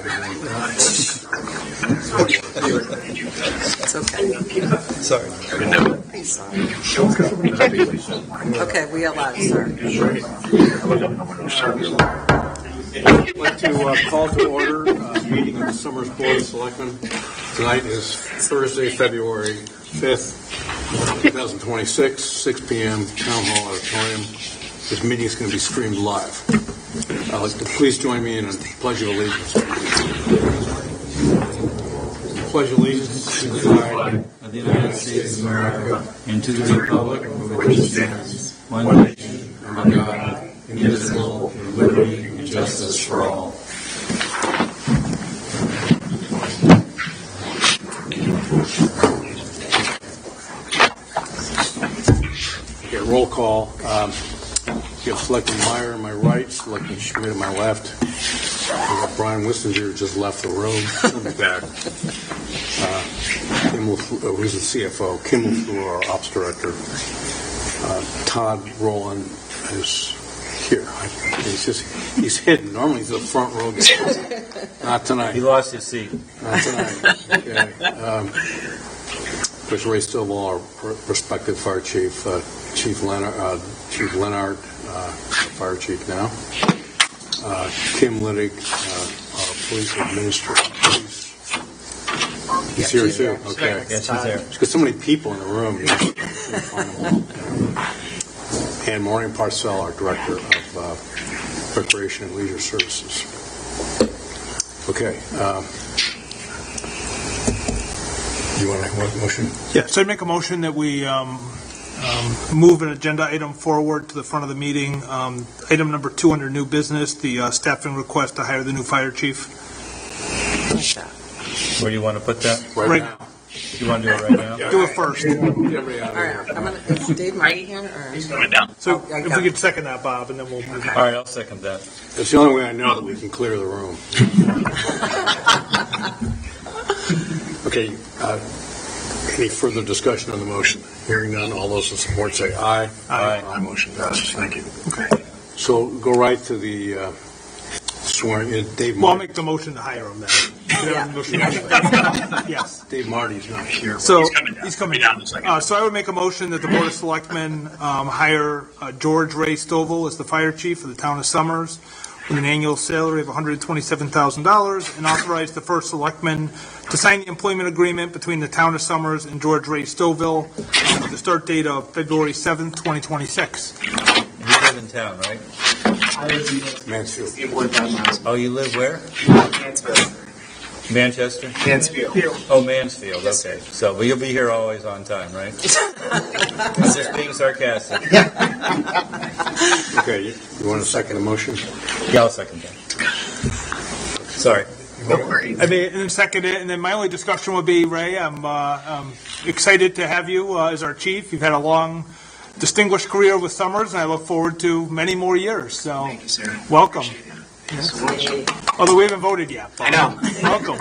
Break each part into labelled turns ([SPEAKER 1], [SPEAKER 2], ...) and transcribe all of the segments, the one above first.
[SPEAKER 1] It's okay.
[SPEAKER 2] Sorry.
[SPEAKER 1] Okay, we allow, sir.
[SPEAKER 3] I'd like to call to order a meeting of the Summers Board of Selectmen. Tonight is Thursday, February 5th, 2026, 6 p.m., Town Hall Auditorium. This meeting is going to be streamed live. Please join me in a pledge of allegiance. Pledge allegiance to the flag
[SPEAKER 2] Of the United States of America and to the republic for which it stands, one nation, under God, indivisible, with liberty and justice for all.
[SPEAKER 3] Okay, roll call. You have Selectman Meyer on my right, Selectman Schmidt on my left. We have Brian Wissinger just left the room. He'll be back. Who's the CFO? Kim LaFleur, our ops director. Todd Rowland is here. He's hidden. Normally he's the front row guy. Not tonight.
[SPEAKER 2] He lost his seat.
[SPEAKER 3] Not tonight. Okay. There's Ray Stovall, our respected fire chief, Chief Leonard, fire chief now. Kim Liddig, our police administrator. He's here too. Okay.
[SPEAKER 2] Yes, he's there.
[SPEAKER 3] There's got so many people in the room. You can't find them all. And Maureen Parcell, our director of Recreation and Leisure Services. Okay. You want to make a motion?
[SPEAKER 4] Yeah, so I'd make a motion that we move an agenda item forward to the front of the meeting. Item number 2 under new business, the staffing request to hire the new fire chief.
[SPEAKER 2] Where do you want to put that?
[SPEAKER 4] Right now.
[SPEAKER 2] You want to do it right now?
[SPEAKER 4] Do it first.
[SPEAKER 1] All right, is Dave Marty here? Or?
[SPEAKER 4] So if we could second that, Bob, and then we'll move on.
[SPEAKER 2] All right, I'll second that.
[SPEAKER 3] It's the only way I know that we can clear the room. Okay. Any further discussion on the motion? Hearing none, all those in support say aye.
[SPEAKER 2] Aye.
[SPEAKER 3] Motion passes. Thank you.
[SPEAKER 4] Okay.
[SPEAKER 3] So go right to the swearing in. Dave
[SPEAKER 4] Well, I'll
[SPEAKER 3] Marty.
[SPEAKER 4] make the motion to hire him then.
[SPEAKER 1] Yeah.
[SPEAKER 4] Yes.
[SPEAKER 3] Dave Marty's not here.
[SPEAKER 4] So he's coming down. So I would make a motion that the Board of Selectmen hire George Ray Stovall as the fire chief for the town of Summers with an annual salary of $127,000 and authorize the first selectman to sign the employment agreement between the town of Summers and George Ray Stovall with the start date of February 7th, 2026.
[SPEAKER 2] You live in town, right?
[SPEAKER 3] Mansfield.
[SPEAKER 2] Oh, you live where? Manchester?
[SPEAKER 5] Mansfield.
[SPEAKER 2] Oh, Mansfield, okay. So, but you'll be here always on time, right? I'm just being sarcastic.
[SPEAKER 3] Okay, you want to second the motion?
[SPEAKER 2] Yeah, I'll second that. Sorry.
[SPEAKER 4] I mean, and second it, and then my only discussion would be, Ray, I'm excited to have you as our chief. You've had a long, distinguished career with Summers, and I look forward to many more years. So,
[SPEAKER 5] Thank you, sir.
[SPEAKER 4] welcome.
[SPEAKER 5] Thanks so much.
[SPEAKER 4] Although we haven't voted yet.
[SPEAKER 5] I know.
[SPEAKER 4] Welcome.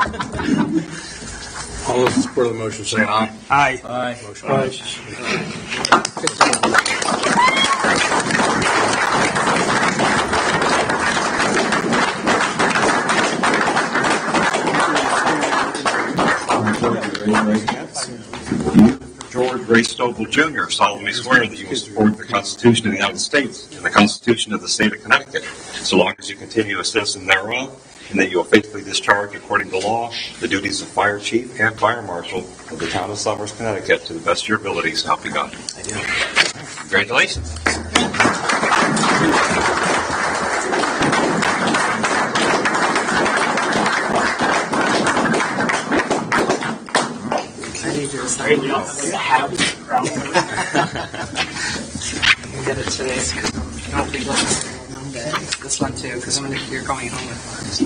[SPEAKER 3] All those in support of the motion say aye.
[SPEAKER 4] Aye.
[SPEAKER 2] Aye.
[SPEAKER 3] Motion passes.
[SPEAKER 6] George Ray Stovall Jr. solemnly swear that you will support the Constitution of the United States and the Constitution of the State of Connecticut, so long as you continue a citizen thereof, and that you will faithfully discharge, according to law, the duties of fire chief and fire marshal of the town of Summers, Connecticut, to the best of your abilities. So help you God. I do. Congratulations.
[SPEAKER 1] You get it today. Don't be last Monday. This one too, because you're going home with us.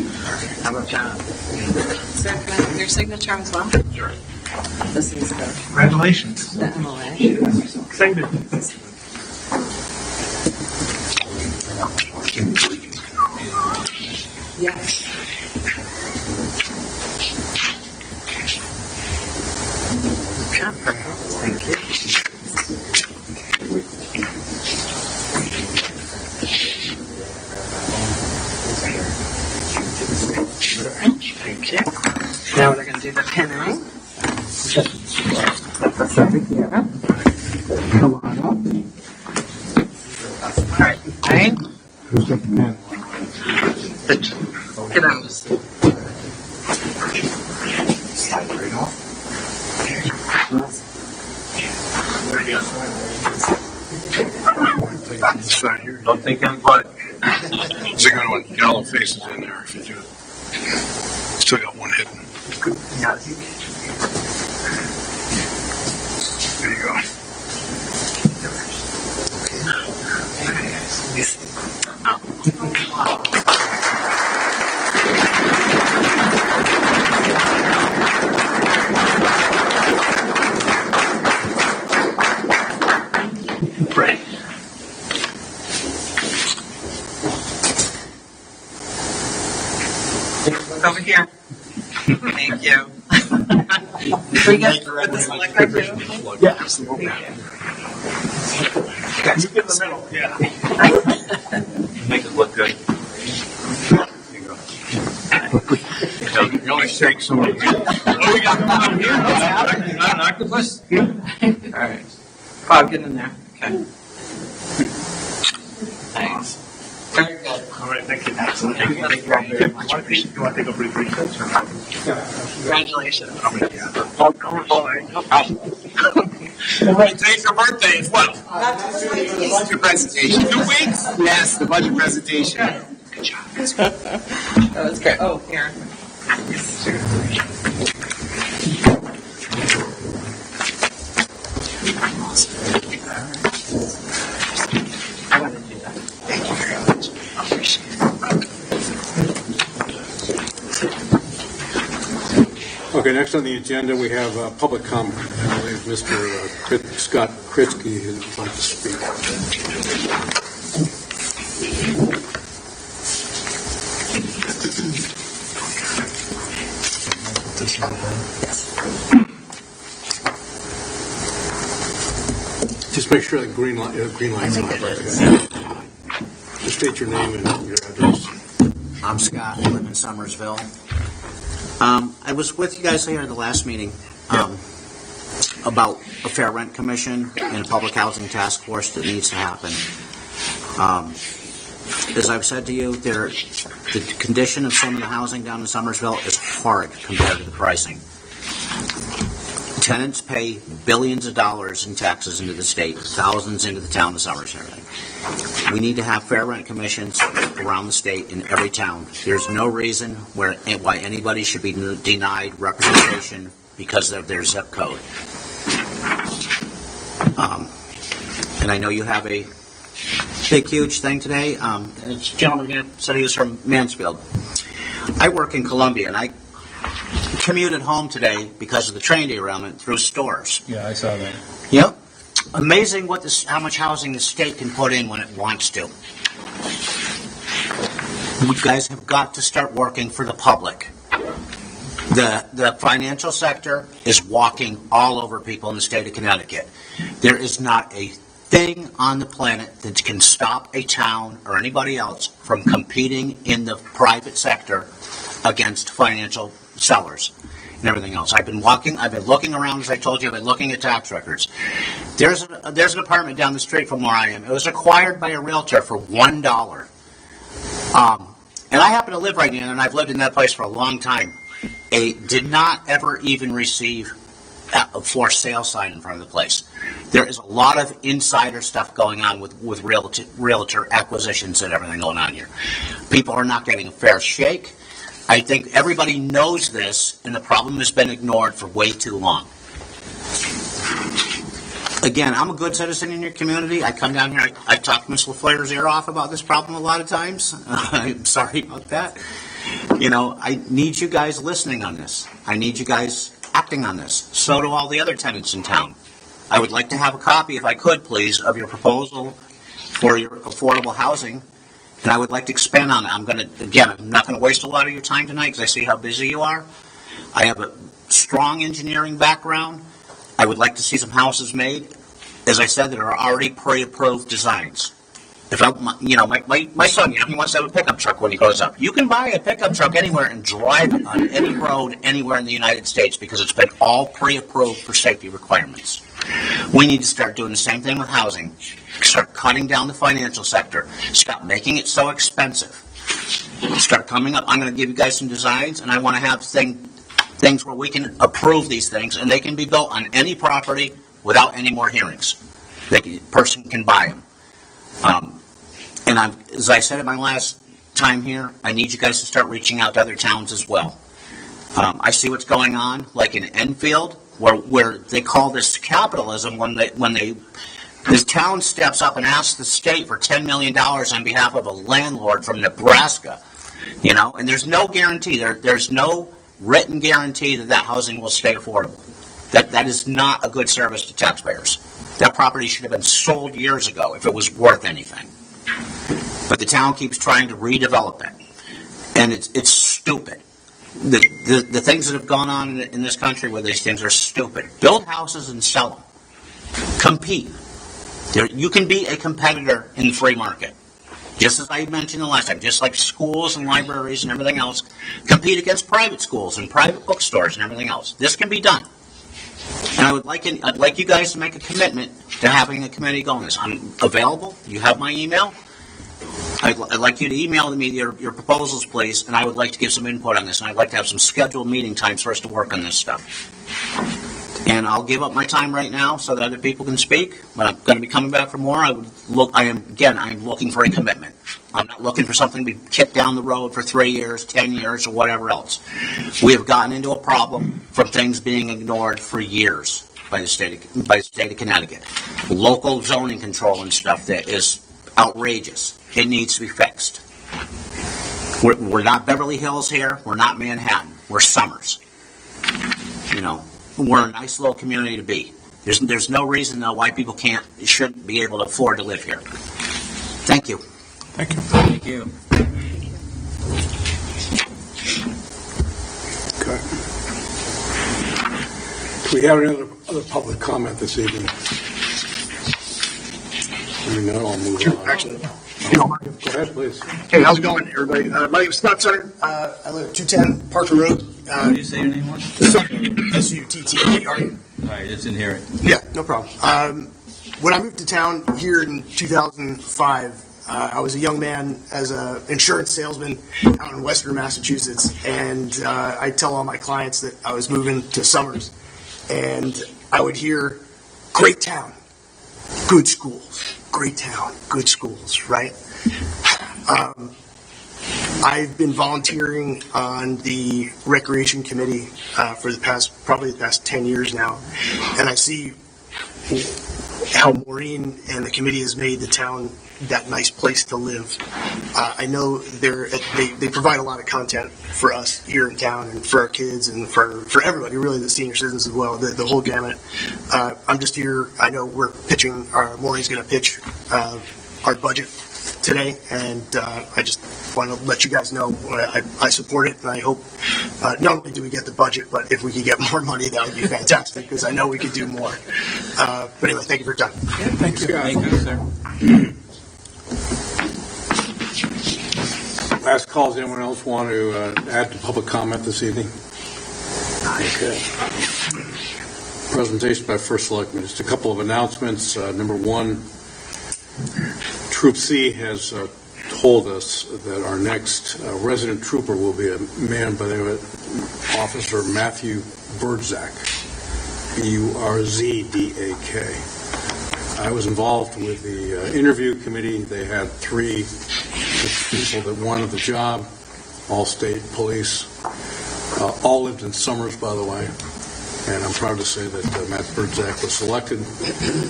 [SPEAKER 1] How about John? Sir, can I have your signature as well?
[SPEAKER 6] Sure.
[SPEAKER 1] This is the
[SPEAKER 5] Congratulations.
[SPEAKER 1] MOA.
[SPEAKER 4] Excited.
[SPEAKER 1] Yes. Thank you. do the pinning.
[SPEAKER 2] Come on up.
[SPEAKER 1] All right, right?
[SPEAKER 2] Who's got the pen?
[SPEAKER 1] Get out.
[SPEAKER 2] Slide right off.
[SPEAKER 6] Don't think I'm but.
[SPEAKER 3] Is it going to yellow faces in there if you do? Still got one hidden. There you go.
[SPEAKER 1] Right. Look over here. Thank you. We got the selectmen too?
[SPEAKER 2] Yeah, absolutely.
[SPEAKER 1] Thank you.
[SPEAKER 2] You get in the middle. Yeah.
[SPEAKER 6] Make it look good. You only shake so much.
[SPEAKER 1] Oh, we got Bob here.
[SPEAKER 6] An octopus?
[SPEAKER 1] All right. Bob, get in there. Okay. Thanks. Very good.
[SPEAKER 5] All right, thank you. Excellent.
[SPEAKER 1] Thank you very much.
[SPEAKER 5] Do you want to take a brief recess?
[SPEAKER 1] Congratulations.
[SPEAKER 5] Oh, boy.
[SPEAKER 7] All right, today's your birthday as well. The budget presentation. 2 weeks? Yes, the budget presentation. Good job.
[SPEAKER 1] That was great. Oh, here. I want to do that.
[SPEAKER 7] Thank you very much. I appreciate it.
[SPEAKER 3] Okay, next on the agenda, we have public comment. I believe Mr. Scott Kritzky would like to speak. Just make sure the green light is on. Just state your name and your address.
[SPEAKER 8] I'm Scott. I live in Somersville. I was with you guys here at the last meeting about a fair rent commission and a public housing task force that needs to happen. As I've said to you, the condition of some of the housing down in Somersville is horrid compared to the pricing. Tenants pay billions of dollars in taxes into the state, thousands into the town of Somersville. We need to have fair rent commissions around the state in every town. There's no reason why anybody should be denied representation because of their zip code. And I know you have a big, huge thing today. This gentleman said he was from Mansfield. I work in Columbia, and I commuted home today because of the train derailment through stores.
[SPEAKER 2] Yeah, I saw that.
[SPEAKER 8] Yep. Amazing how much housing the state can put in when it wants to. You guys have got to start working for the public. The financial sector is walking all over people in the state of Connecticut. There is not a thing on the planet that can stop a town or anybody else from competing in the private sector against financial sellers and everything else. I've been looking around, as I told you, I've been looking at tax records. There's an apartment down the street from where I am. It was acquired by a realtor for $1. And I happen to live right near, and I've lived in that place for a long time. Did not ever even receive a for sale sign in front of the place. There is a lot of insider stuff going on with realtor acquisitions and everything going on here. People are not getting a fair shake. I think everybody knows this, and the problem has been ignored for way too long. Again, I'm a good citizen in your community. I come down here, I talk Ms. LaFleur's ear off about this problem a lot of times. I'm sorry about that. You know, I need you guys listening on this. I need you guys acting on this. So do all the other tenants in town. I would like to have a copy, if I could, please, of your proposal for your affordable housing. And I would like to expand on it. I'm not going to waste a lot of your time tonight because I see how busy you are. I have a strong engineering background. I would like to see some houses made, as I said, that are already pre-approved designs. If my son, he wants to have a pickup truck when he grows up. You can buy a pickup truck anywhere and drive it on any road anywhere in the United States because it's been all pre-approved for safety requirements. We need to start doing the same thing with housing. Start cutting down the financial sector. Stop making it so expensive. Start coming up. I'm going to give you guys some designs, and I want to have things where we can approve these things, and they can be built on any property without any more hearings. The person can buy them. And as I said at my last time here, I need you guys to start reaching out to other towns as well. I see what's going on, like in Enfield, where they call this capitalism when this town steps up and asks the state for $10 million on behalf of a landlord from Nebraska, and there's no guarantee. There's no written guarantee that housing will stay affordable. That is not a good service to taxpayers. That property should have been sold years ago if it was worth anything. But the town keeps trying to redevelop it, and it's stupid. The things that have gone on in this country with these things are stupid. Build houses and sell them. Compete. You can be a competitor in the free market. Just as I mentioned the last time, just like schools and libraries and everything else, compete against private schools and private bookstores and everything else. This can be done. And I'd like you guys to make a commitment to having a committee go on this. I'm available. You have my email. I'd like you to email me your proposals, please, and I would like to give some input on this, and I'd like to have some scheduled meeting times for us to work on this stuff. And I'll give up my time right now so that other people can speak, but I'm going to be coming back for more. I'm looking for a commitment. I'm not looking for something to be kicked down the road for 3 years, 10 years, or whatever else. We have gotten into a problem from things being ignored for years by the state of Connecticut. Local zoning control and stuff that is outrageous. It needs to be fixed. We're not Beverly Hills here. We're not Manhattan. We're Summers. We're a nice little community to be. There's no reason though why people shouldn't be able to afford to live here. Thank you.
[SPEAKER 4] Thank you.
[SPEAKER 2] Thank you.
[SPEAKER 3] Okay. Do we have any other public comment this evening? No, I'll move on.
[SPEAKER 7] Actually,
[SPEAKER 3] Go ahead, please.
[SPEAKER 7] hey, how's it going, everybody? My name is Scott Sutter. I live at 210 Parker Road.
[SPEAKER 2] How do you say your name was?
[SPEAKER 7] Sutter.
[SPEAKER 2] All right, it's in here.
[SPEAKER 7] Yeah, no problem. When I moved to town here in 2005, I was a young man as an insurance salesman out in Western Massachusetts, and I tell all my clients that I was moving to Summers, and I would hear, great town, good schools, great town, good schools, right? I've been volunteering on the recreation committee for probably the past 10 years now, and I see how Maureen and the committee has made the town that nice place to live. I know they provide a lot of content for us here in town and for our kids and for everybody, really, the senior citizens as well, the whole gamut. I'm just here. I know we're pitching, Maureen's going to pitch our budget today, and I just want to let you guys know I support it, and I hope not only do we get the budget, but if we could get more money, that would be fantastic, because I know we could do more. But anyway, thank you for your time.
[SPEAKER 3] Thank you.
[SPEAKER 2] Thank you, sir.
[SPEAKER 3] Last call. Does anyone else want to add to public comment this evening? Okay. Presentation by First Selectman. Just a couple of announcements. Number one, Troop C has told us that our next resident trooper will be a man by the name of Officer Matthew Burdzak, B-U-R-Z-D-A-K. I was involved with the interview committee. They had 3 people that wanted the job, all state police, all lived in Summers, by the way, and I'm proud to say that Matt Burdzak was selected.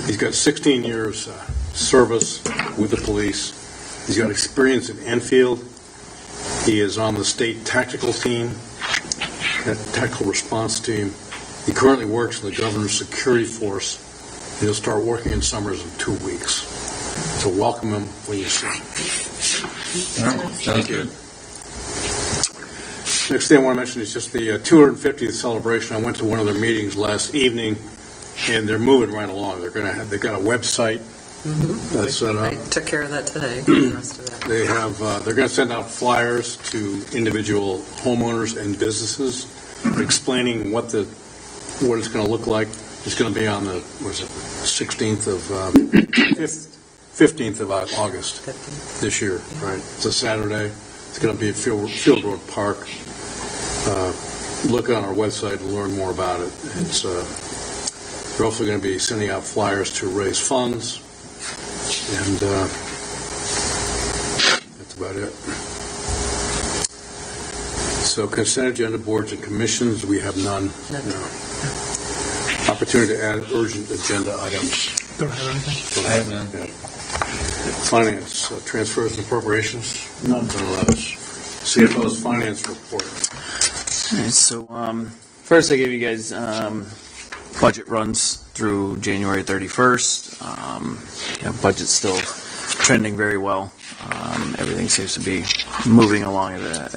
[SPEAKER 3] He's got 16 years service with the police. He's got experience in Enfield. He is on the state tactical team, tactical response team. He currently works in the governor's security force. He'll start working in Summers in 2 weeks. So welcome him when you see him.
[SPEAKER 2] All right, sounds good.
[SPEAKER 3] Next thing I want to mention is just the 250th celebration. I went to one of their meetings last evening, and they're moving right along. They've got a website. That's set
[SPEAKER 1] I
[SPEAKER 3] up.
[SPEAKER 1] took care of that today, the rest of that.
[SPEAKER 3] They have, they're going to send out flyers to individual homeowners and businesses explaining what it's going to look like. It's going to be on the, what is it, 15th of August this year, right? It's a Saturday. It's going to be at Field Road Park. Look on our website and learn more about it. They're also going to be sending out flyers to raise funds, and that's about it. So consent agenda, boards and commissions, we have none. No. Opportunity to add urgent agenda items.
[SPEAKER 4] Don't have anything.
[SPEAKER 2] I have none.
[SPEAKER 3] Yeah. Finance, transfers and appropriations, none. CFO's finance report.
[SPEAKER 9] All right, so first I gave you guys budget runs through January 31st. Budget's still trending very well. Everything seems to be moving along at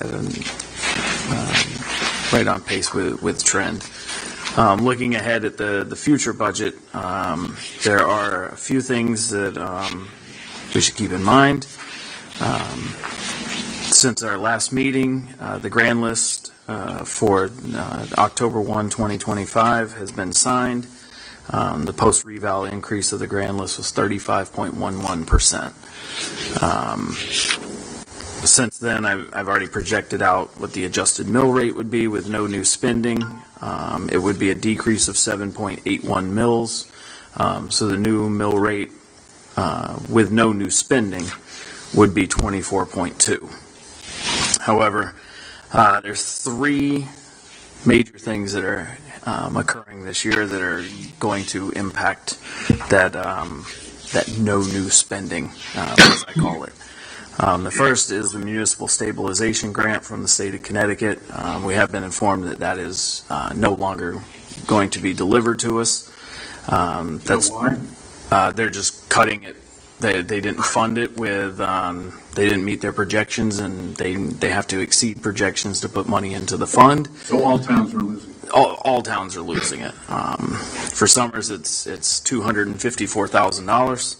[SPEAKER 9] right on pace with trend. Looking ahead at the future budget, there are a few things that we should keep in mind. Since our last meeting, the grand list for October 1, 2025 has been signed. The post-reval increase of the grand list was 35.11%. Since then, I've already projected out what the adjusted mill rate would be with no new spending. It would be a decrease of 7.81 mills. So the new mill rate with no new spending would be 24.2. However, there's three major things that are occurring this year that are going to impact that no new spending, as I call it. The first is the municipal stabilization grant from the state of Connecticut. We have been informed that is no longer going to be delivered to us. They're just cutting it. They didn't fund it with, they didn't meet their projections, and they have to exceed projections to put money into the fund.
[SPEAKER 3] So all towns are losing.
[SPEAKER 9] All towns are losing it. For Summers, it's $254,000.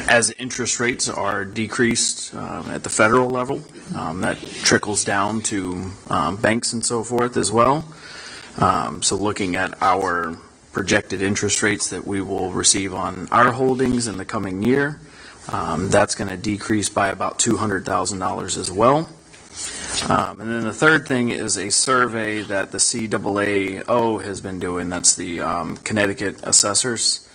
[SPEAKER 9] As interest rates are decreased at the federal level, that trickles down to banks and so forth as well. So looking at our projected interest rates that we will receive on our holdings in the coming year, that's going to decrease by about $200,000 as well. And then the third thing is a survey that the CAAO has been doing. That's the Connecticut assessors.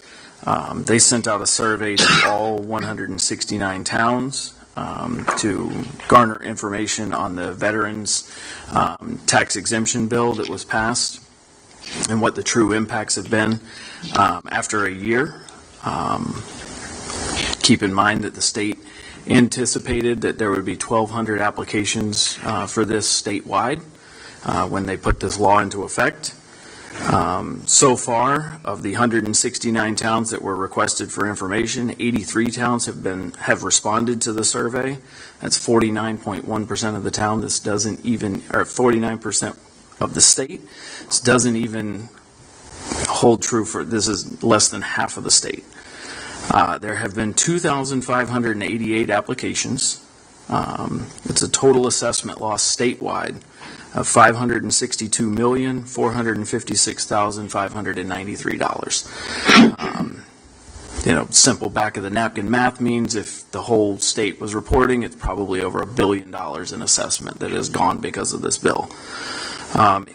[SPEAKER 9] They sent out a survey to all 169 towns to garner information on the veterans tax exemption bill that was passed and what the true impacts have been after a year. Keep in mind that the state anticipated that there would be 1,200 applications for this statewide when they put this law into effect. So far, of the 169 towns that were requested for information, 83 towns have responded to the survey. That's 49.1% of the town. This doesn't even, or 49% of the state. This doesn't even hold true for, this is less than half of the state. There have been 2,588 applications. It's a total assessment loss statewide of $562,456,593. Simple back of the napkin math means if the whole state was reporting, it's probably over $1 billion in assessment that has gone because of this bill.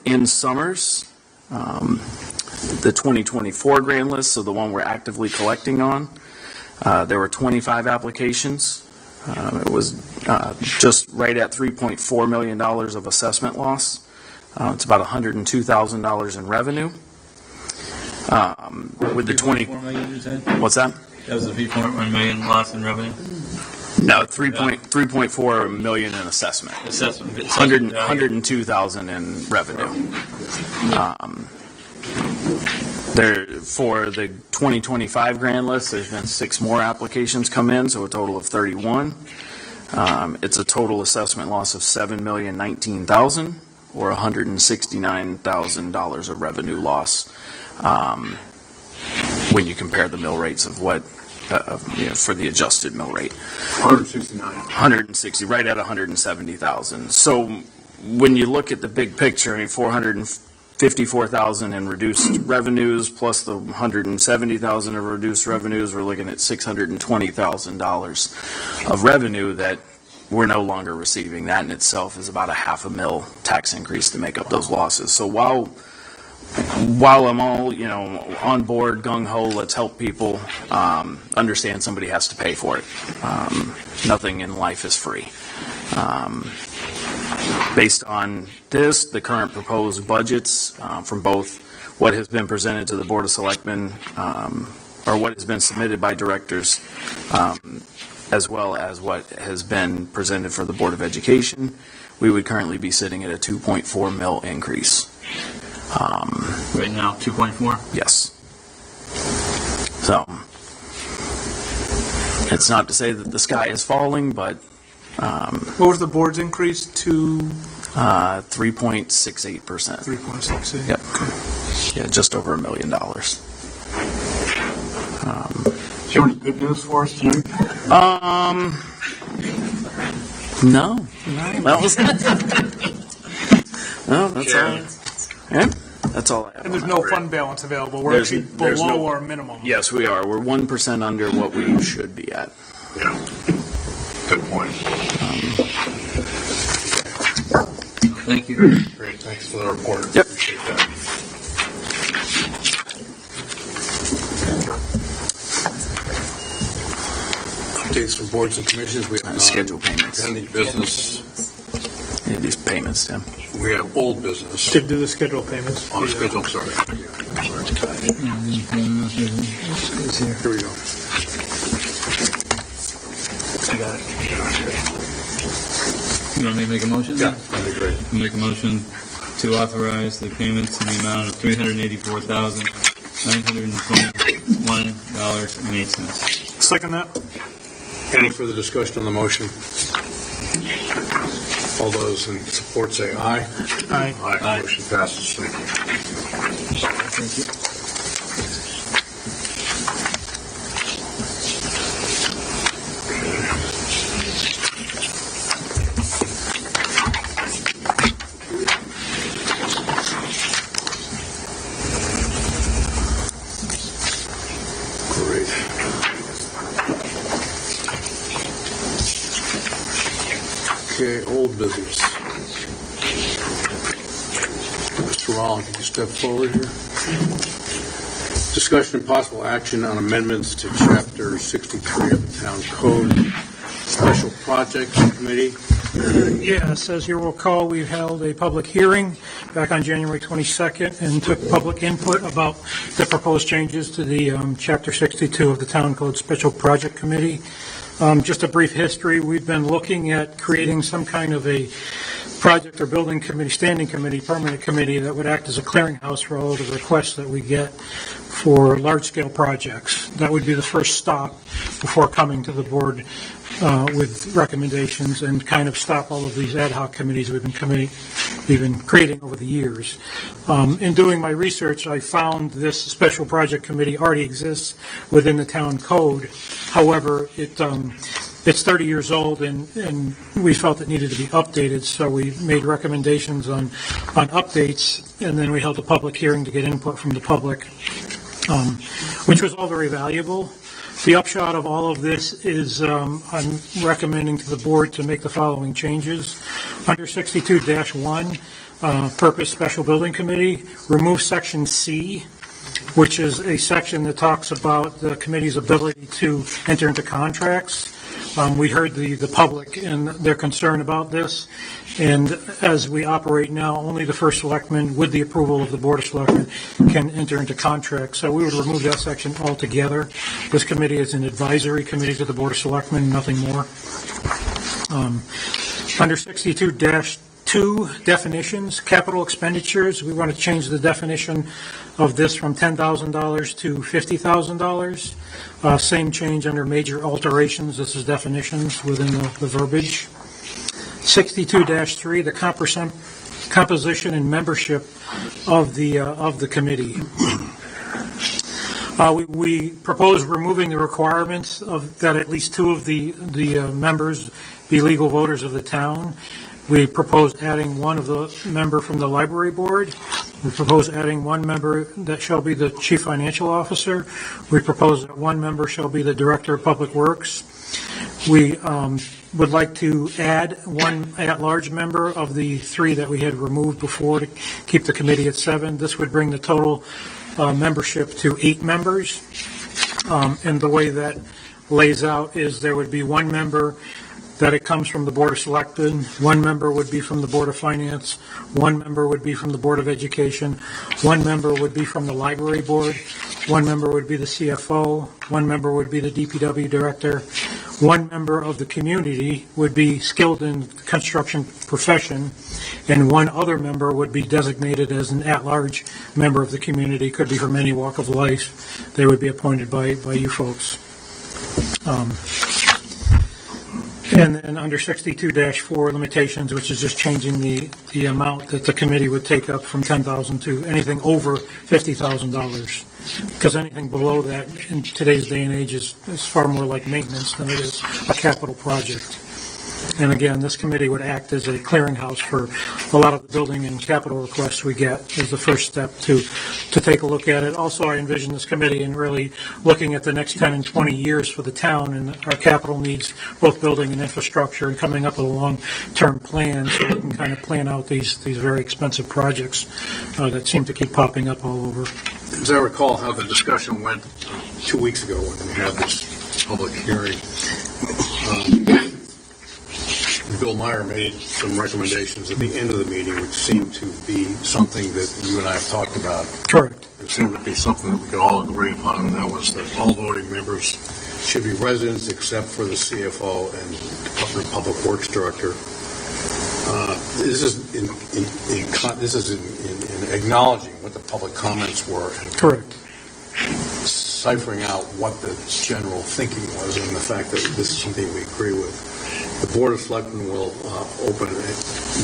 [SPEAKER 9] In Summers, the 2024 grand list, so the one we're actively collecting on, there were 25 applications. It was just right at $3.4 million of assessment loss. It's about $102,000 in revenue. With the 20, what's that?
[SPEAKER 2] That was a $3.1 million loss in revenue.
[SPEAKER 9] No, 3.4 million in assessment. 102,000 in revenue. There, for the 2025 grand list, there's been 6 more applications come in, so a total of 31. It's a total assessment loss of $7,019,000, or $169,000 of revenue loss. when you compare the mill rates of what, for the adjusted mill rate.
[SPEAKER 3] 169.
[SPEAKER 9] 160, right at 170,000. So when you look at the big picture, 454,000 in reduced revenues plus the 170,000 of reduced revenues, we're looking at $620,000 of revenue that we're no longer receiving. That in itself is about a $500,000 tax increase to make up those losses. So while I'm all, on board, gung-ho, let's help people, understand somebody has to pay for it. Nothing in life is free. Based on this, the current proposed budgets from both what has been presented to the Board of Selectmen or what has been submitted by directors, as well as what has been presented for the Board of Education, we would currently be sitting at a 2.4 mil increase.
[SPEAKER 2] Right now, 2.4?
[SPEAKER 9] Yes. So, it's not to say that the sky is falling, but
[SPEAKER 4] What was the board's increase to?
[SPEAKER 9] 3.68%.
[SPEAKER 4] 3.68?
[SPEAKER 9] Yep. Yeah, just over $1 million.
[SPEAKER 3] Do you have any good news for us tonight?
[SPEAKER 9] No. That was no, that's all. Yeah, that's all I have.
[SPEAKER 4] And there's
[SPEAKER 9] on
[SPEAKER 4] no
[SPEAKER 9] that.
[SPEAKER 4] fund balance available. We're
[SPEAKER 9] There's-
[SPEAKER 4] actually
[SPEAKER 9] there's
[SPEAKER 4] below
[SPEAKER 9] no-
[SPEAKER 4] our minimum.
[SPEAKER 9] Yes, we are. We're 1% under what we should be at.
[SPEAKER 3] Yeah. Good point.
[SPEAKER 2] Thank you.
[SPEAKER 3] Great, thanks for the report.
[SPEAKER 9] Yep.
[SPEAKER 3] Appreciate that. Updates from boards and commissions. We have
[SPEAKER 9] Schedule payments.
[SPEAKER 3] pending business.
[SPEAKER 9] Yeah, these payments, Tim.
[SPEAKER 3] We have old business.
[SPEAKER 4] Should do the schedule payments.
[SPEAKER 3] On the schedule, sorry. Here we go.
[SPEAKER 2] You want me to make a motion?
[SPEAKER 3] Yeah, that'd be great.
[SPEAKER 2] I'll make a motion to authorize the payments in the amount of $384,921.08.
[SPEAKER 4] Second that?
[SPEAKER 3] Any further discussion on the motion? All those in support say aye.
[SPEAKER 4] Aye.
[SPEAKER 3] Aye. Motion passes. Thank you. Great. Okay, old business. Mr. Rollins, can you step forward here? Discussion and possible action on amendments to Chapter 63 of the Town Code, Special Projects Committee.
[SPEAKER 10] Yes, as you recall, we held a public hearing back on January 22nd and took public input about the proposed changes to the Chapter 62 of the Town Code Special Project Committee. Just a brief history, we've been looking at creating some kind of a project or building committee, standing committee, permanent committee that would act as a clearinghouse for all of the requests that we get for large-scale projects. That would be the first stop before coming to the board with recommendations and kind of stop all of these ad hoc committees we've been creating over the years. In doing my research, I found this special project committee already exists within the town code. However, it's 30 years old, and we felt it needed to be updated, so we made recommendations on updates, and then we held a public hearing to get input from the public, which was all very valuable. The upshot of all of this is I'm recommending to the board to make the following changes. Under 62-1, Purpose Special Building Committee, remove Section C, which is a section that talks about the committee's ability to enter into contracts. We heard the public and their concern about this, and as we operate now, only the first selectman, with the approval of the Board of Selectmen, can enter into contracts. So we would remove that section altogether. This committee is an advisory committee to the Board of Selectmen, nothing more. Under 62-2, definitions, capital expenditures, we want to change the definition of this from $10,000 to $50,000. Same change under major alterations. This is definitions within the verbiage. 62-3, the composition and membership of the committee. We propose removing the requirements of that at least two of the members be legal voters of the town. We propose adding one of the member from the library board. We propose adding one member that shall be the chief financial officer. We propose that one member shall be the director of public works. We would like to add one at-large member of the three that we had removed before to keep the committee at 7. This would bring the total membership to 8 members. And the way that lays out is there would be one member that it comes from the Board of Selectmen, one member would be from the Board of Finance, one member would be from the Board of Education, one member would be from the Library Board, one member would be the CFO, one member would be the DPW Director, one member of the community would be skilled in construction profession, and one other member would be designated as an at-large member of the community, could be from any walk of life. They would be appointed by you folks. And then under 62-4 limitations, which is just changing the amount that the committee would take up from $10,000 to anything over $50,000. Because anything below that in today's day and age is far more like maintenance than it is a capital project. And again, this committee would act as a clearinghouse for a lot of the building and capital requests we get as the first step to take a look at it. Also, I envision this committee in really looking at the next 10 and 20 years for the town and our capital needs, both building and infrastructure, and coming up with a long-term plan so we can kind of plan out these very expensive projects that seem to keep popping up all over.
[SPEAKER 3] As I recall how the discussion went 2 weeks ago when we had this public hearing, Bill Meyer made some recommendations at the end of the meeting, which seemed to be something that you and I have talked about.
[SPEAKER 10] Correct.
[SPEAKER 3] It seemed to be something that we could all agree upon, and that was that all voting members should be residents except for the CFO and the Public Works Director. This is in acknowledging what the public comments were. And
[SPEAKER 10] correct.
[SPEAKER 3] Ciphering out what the general thinking was and the fact that this is something we agree with. The Board of Selectmen will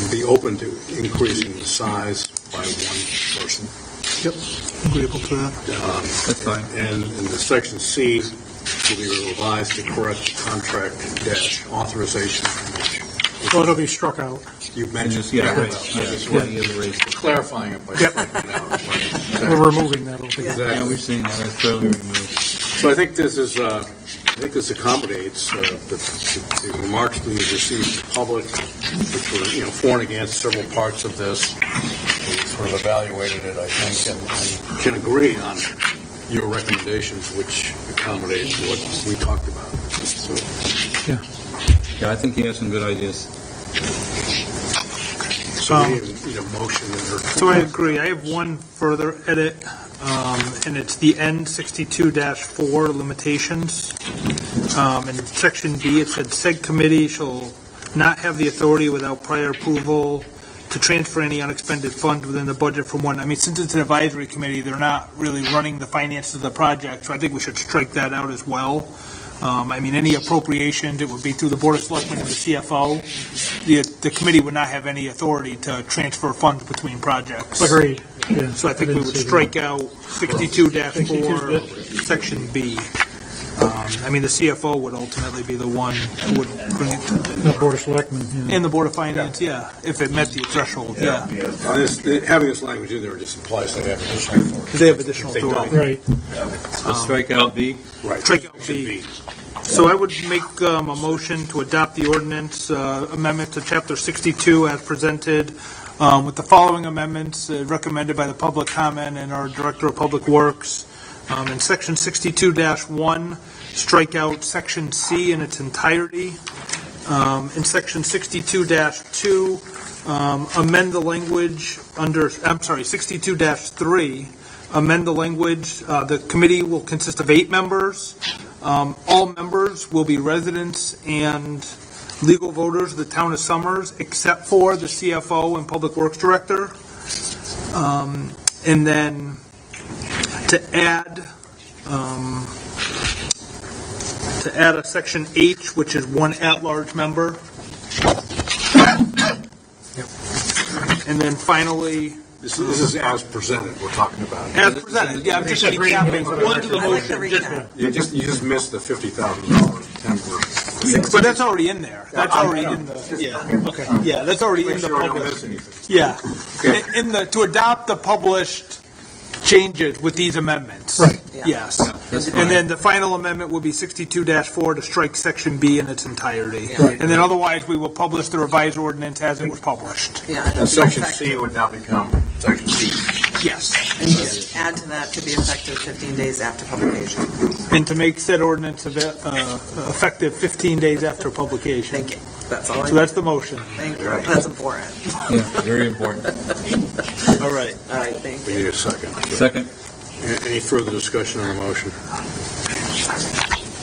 [SPEAKER 3] be open to increasing the size by one person.
[SPEAKER 4] Yep, agreeable to that.
[SPEAKER 2] That's fine.
[SPEAKER 3] And the Section C will be revised to correct the contract dash authorization.
[SPEAKER 10] Well, it'll be struck out.
[SPEAKER 3] You've mentioned clarifying it by striking it out.
[SPEAKER 10] We're removing that altogether.
[SPEAKER 3] Exactly.
[SPEAKER 2] Yeah, we've seen that. It's clearly removed.
[SPEAKER 3] So I think this is. I think this accommodates the remarks we received from the public, which were, for and against several parts of this. We sort of evaluated it, I think, and can agree on your recommendations, which accommodate what we talked about. So,
[SPEAKER 2] Yeah, I think he has some good ideas.
[SPEAKER 3] so we need a motion.
[SPEAKER 4] So I agree. I have one further edit, and it's the end 62-4 limitations. In section B, it said, said committee shall not have the authority without prior approval to transfer any unexpended fund within the budget from one. I mean, since it's an advisory committee, they're not really running the finances of the project, so I think we should strike that out as well. I mean, any appropriations, it would be through the Board of Selectmen and the CFO. The committee would not have any authority to transfer funds between projects.
[SPEAKER 10] Agreed. Yeah.
[SPEAKER 4] So I think we would strike out 62-4, section B. I mean, the CFO would ultimately be the one who would bring it to
[SPEAKER 10] The Board of Selectmen, yeah.
[SPEAKER 4] and the Board of Finance, if it met the threshold,
[SPEAKER 3] Having this language in there just implies they have additional authority.
[SPEAKER 4] They have additional
[SPEAKER 3] They don't.
[SPEAKER 4] authority.
[SPEAKER 10] Right.
[SPEAKER 2] Let's strike out B.
[SPEAKER 3] Right.
[SPEAKER 4] Strike out B. So I would make a motion to adopt the ordinance amendment to Chapter 62 as presented with the following amendments recommended by the public comment and our Director of Public Works. In Section 62-1, strike out Section C in its entirety. In Section 62-2, amend the language under, 62-3, amend the language. The committee will consist of 8 members. All members will be residents and legal voters of the town of Somers, except for the CFO and Public Works Director. And then to add a Section H, which is one at-large member. And then finally,
[SPEAKER 3] This is as presented, we're talking about.
[SPEAKER 4] As presented, yeah, I'm just recapping one to the
[SPEAKER 1] I like the
[SPEAKER 4] motion.
[SPEAKER 1] recap.
[SPEAKER 3] You just missed the $50,000 temporary.
[SPEAKER 4] But that's already in there. That's already in the, yeah, okay. Yeah, that's already in
[SPEAKER 3] Make
[SPEAKER 4] the
[SPEAKER 3] sure I don't
[SPEAKER 4] published.
[SPEAKER 3] miss anything.
[SPEAKER 4] Yeah. In the, to adopt the published changes with these amendments.
[SPEAKER 10] Right.
[SPEAKER 4] Yes.
[SPEAKER 2] That's
[SPEAKER 4] And
[SPEAKER 2] fine.
[SPEAKER 4] then the final amendment would be 62-4 to strike section B in its entirety.
[SPEAKER 10] Right.
[SPEAKER 4] And then otherwise, we will publish the revised ordinance as it was published.
[SPEAKER 1] Yeah.
[SPEAKER 3] And section C would now become section C.
[SPEAKER 4] Yes.
[SPEAKER 1] And just add to that to be effective 15 days after publication.
[SPEAKER 4] And to make said ordinance effective 15 days after publication.
[SPEAKER 1] Thank you. That's all I
[SPEAKER 4] So that's the motion.
[SPEAKER 1] Thank you. That's important.
[SPEAKER 2] Yeah, very important.
[SPEAKER 4] All right.
[SPEAKER 1] All right, thank
[SPEAKER 3] We
[SPEAKER 1] you.
[SPEAKER 3] need a second.
[SPEAKER 2] Second.
[SPEAKER 3] Any further discussion on the motion?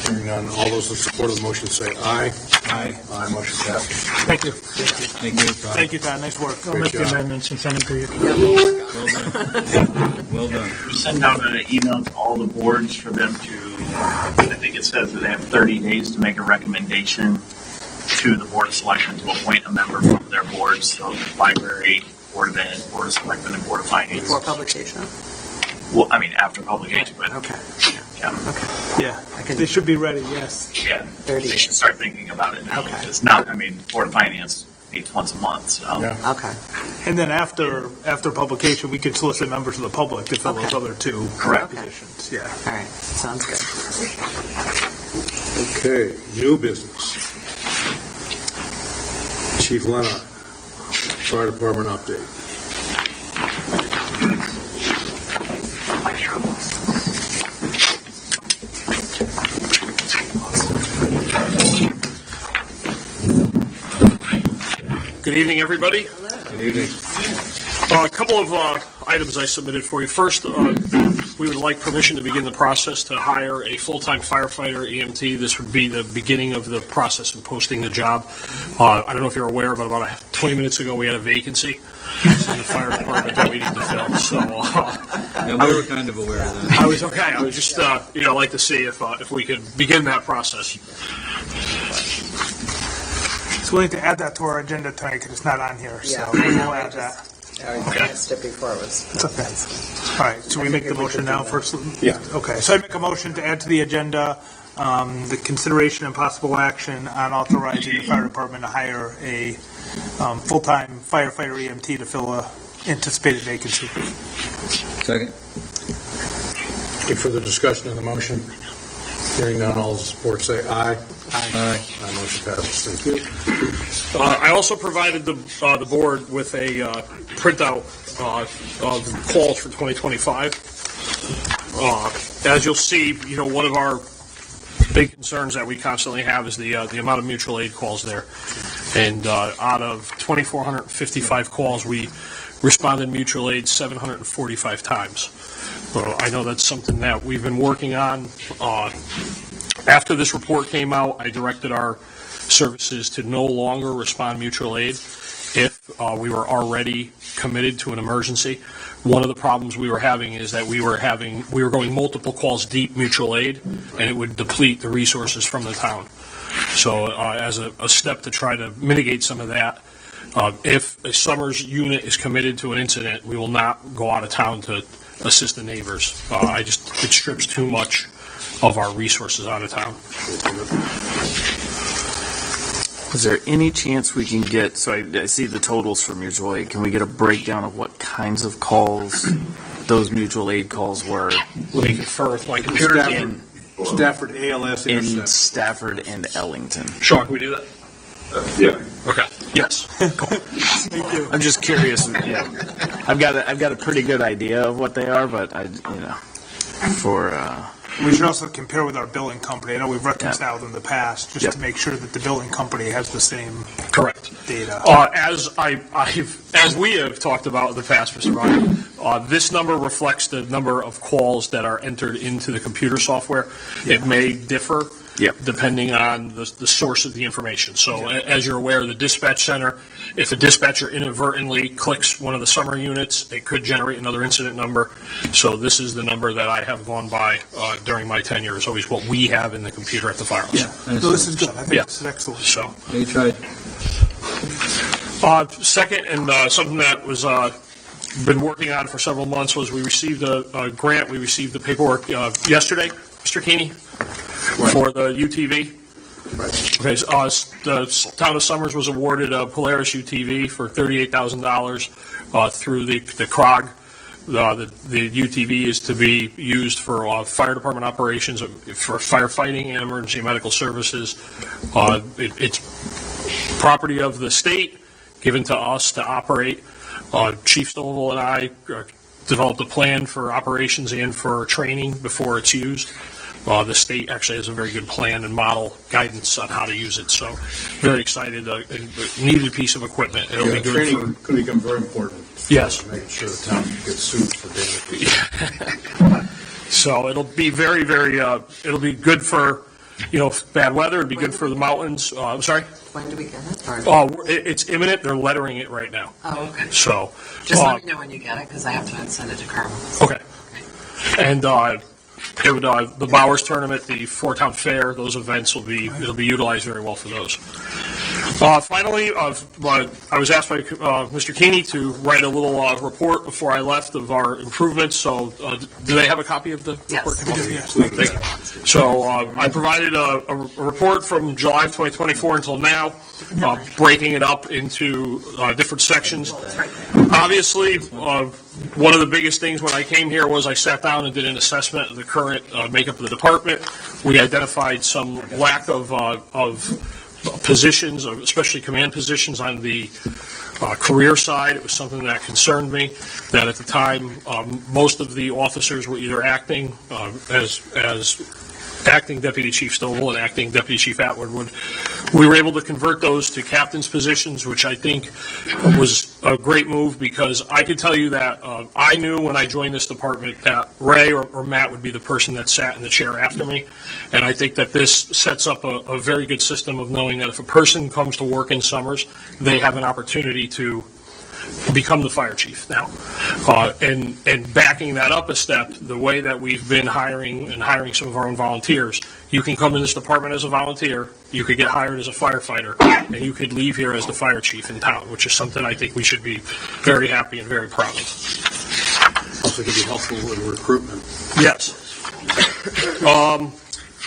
[SPEAKER 3] Hearing none, all those in support of the motion say aye.
[SPEAKER 2] Aye.
[SPEAKER 3] Aye, motion passes.
[SPEAKER 4] Thank you.
[SPEAKER 2] Thank you, Todd.
[SPEAKER 4] Thank you, Todd. Nice work.
[SPEAKER 10] I'll make the amendments and send them to you.
[SPEAKER 2] Well done. Well done.
[SPEAKER 5] Send out an email to all the boards for them to, I think it says that they have 30 days to make a recommendation to the Board of Selectmen to appoint a member from their boards, so the library, Board of Ed, Board of Selectmen, and Board of Finance.
[SPEAKER 1] Before publication?
[SPEAKER 5] Well, I mean, after publication, but,
[SPEAKER 1] Okay.
[SPEAKER 5] yeah,
[SPEAKER 4] Yeah. They should be ready, yes.
[SPEAKER 5] yeah,
[SPEAKER 1] 30.
[SPEAKER 5] they should start thinking about it now.
[SPEAKER 1] Okay.
[SPEAKER 5] It's not, I mean, Board of Finance meets once a month, so.
[SPEAKER 3] Yeah.
[SPEAKER 1] Okay.
[SPEAKER 4] And then after publication, we could solicit members of the public to fill those
[SPEAKER 1] Okay.
[SPEAKER 4] other two
[SPEAKER 5] Correct.
[SPEAKER 4] positions. Yeah.
[SPEAKER 1] All right. Sounds good.
[SPEAKER 3] Okay, new business. Chief Leonard, Fire Department update.
[SPEAKER 11] Good evening, everybody.
[SPEAKER 3] Good evening.
[SPEAKER 11] A couple of items I submitted for you. First, we would like permission to begin the process to hire a full-time firefighter EMT. This would be the beginning of the process of posting the job. I don't know if you're aware, but about 20 minutes ago, we had a vacancy in the fire department that we need to fill. So
[SPEAKER 2] Yeah, we were kind of aware of that.
[SPEAKER 11] I was okay. I was just, like to see if we could begin that process.
[SPEAKER 4] So we need to add that to our agenda tonight because it's not on here, so
[SPEAKER 1] Yeah, I
[SPEAKER 4] we'll
[SPEAKER 1] know. I
[SPEAKER 4] add that.
[SPEAKER 1] missed it before it was.
[SPEAKER 4] It's okay. All right, so we make the motion now first?
[SPEAKER 3] Yeah.
[SPEAKER 4] Okay, so I make a motion to add to the agenda the consideration and possible action on authorizing the fire department to hire a full-time firefighter EMT to fill a anticipated vacancy.
[SPEAKER 2] Second.
[SPEAKER 3] Any further discussion on the motion? Hearing none, all those in support say aye.
[SPEAKER 2] Aye.
[SPEAKER 3] Aye, motion passes. Thank you.
[SPEAKER 11] I also provided the board with a printout of calls for 2025. As you'll see, one of our big concerns that we constantly have is the amount of mutual aid calls there. And out of 2,455 calls, we responded mutual aid 745 times. So I know that's something that we've been working on. After this report came out, I directed our services to no longer respond mutual aid if we were already committed to an emergency. One of the problems we were having is that we were going multiple calls deep mutual aid, and it would deplete the resources from the town. So as a step to try to mitigate some of that, if a Summers unit is committed to an incident, we will not go out of town to assist the neighbors. It strips too much of our resources out of town.
[SPEAKER 9] Is there any chance we can get, so I see the totals for mutual aid, can we get a breakdown of what kinds of calls those mutual aid calls were
[SPEAKER 11] Let me confer with my computer.
[SPEAKER 3] Stafford ALS
[SPEAKER 9] in
[SPEAKER 3] intercept.
[SPEAKER 9] Stafford and Ellington?
[SPEAKER 11] Sean, can we do that?
[SPEAKER 6] Yeah.
[SPEAKER 11] Okay. Yes.
[SPEAKER 9] I'm just curious. Yeah. I've got a pretty good idea of what they are, but
[SPEAKER 4] We should also compare with our billing company. I know we've reconciled in the past, just to make sure that the billing company has the same
[SPEAKER 11] Correct.
[SPEAKER 4] data.
[SPEAKER 11] As we have talked about in the past, Mr. Ryan, this number reflects the number of calls that are entered into the computer software. It may differ depending on the source of the information. So as you're aware, the dispatch center, if a dispatcher inadvertently clicks one of the Summer units, it could generate another incident number. So this is the number that I have gone by during my tenure, is always what we have in the computer at the firehouse.
[SPEAKER 4] Yeah, so this is good. I think this is excellent.
[SPEAKER 11] So.
[SPEAKER 2] They tried.
[SPEAKER 11] Second, and something that was been working on for several months was we received a grant. We received the paperwork yesterday, Mr. Keeney, for the UTV. Okay, so, the town of Summers was awarded a Polaris UTV for $38,000 through the CROG. The UTV is to be used for fire department operations, for firefighting and emergency medical services. It's property of the state, given to us to operate. Chief Stovall and I developed a plan for operations and for training before it's used. The state actually has a very good plan and model guidance on how to use it, so very excited. A needed piece of equipment. It'll be good
[SPEAKER 2] training could become very important.
[SPEAKER 11] Yes.
[SPEAKER 2] Making sure the town gets sued for damages.
[SPEAKER 11] So it'll be very, very, it'll be good for, bad weather. It'll be good for the mountains. I'm sorry?
[SPEAKER 1] When do we get it?
[SPEAKER 11] It's imminent. They're lettering it right now.
[SPEAKER 1] Oh, okay.
[SPEAKER 11] So.
[SPEAKER 1] Just let me know when you get it, because I have to send it to Carmel.
[SPEAKER 11] Okay. And the Bowers Tournament, the Four-Town Fair, those events it'll be utilized very well for those. Finally, I was asked by Mr. Keeney to write a little report before I left of our improvements. So, do they have a copy of the report?
[SPEAKER 1] Yes.
[SPEAKER 11] Thank you. So, I provided a report from July of 2024 until now, breaking it up into different sections. Obviously, one of the biggest things when I came here was I sat down and did an assessment of the current makeup of the department. We identified some lack of positions, especially command positions on the career side. It was something that concerned me, that at the time most of the officers were either acting as acting Deputy Chief Stovall and acting Deputy Chief Atwood. We were able to convert those to captain's positions, which I think was a great move, because I could tell you that I knew when I joined this department that Ray or Matt would be the person that sat in the chair after me. And I think that this sets up a very good system of knowing that if a person comes to work in Summers, they have an opportunity to become the fire chief now. And backing that up a step, the way that we've been hiring some of our own volunteers, you can come in this department as a volunteer, you could get hired as a firefighter, and you could leave here as the fire chief in town, which is something I think we should be very happy and very proud of.
[SPEAKER 3] Also could be helpful in recruitment.
[SPEAKER 11] Yes.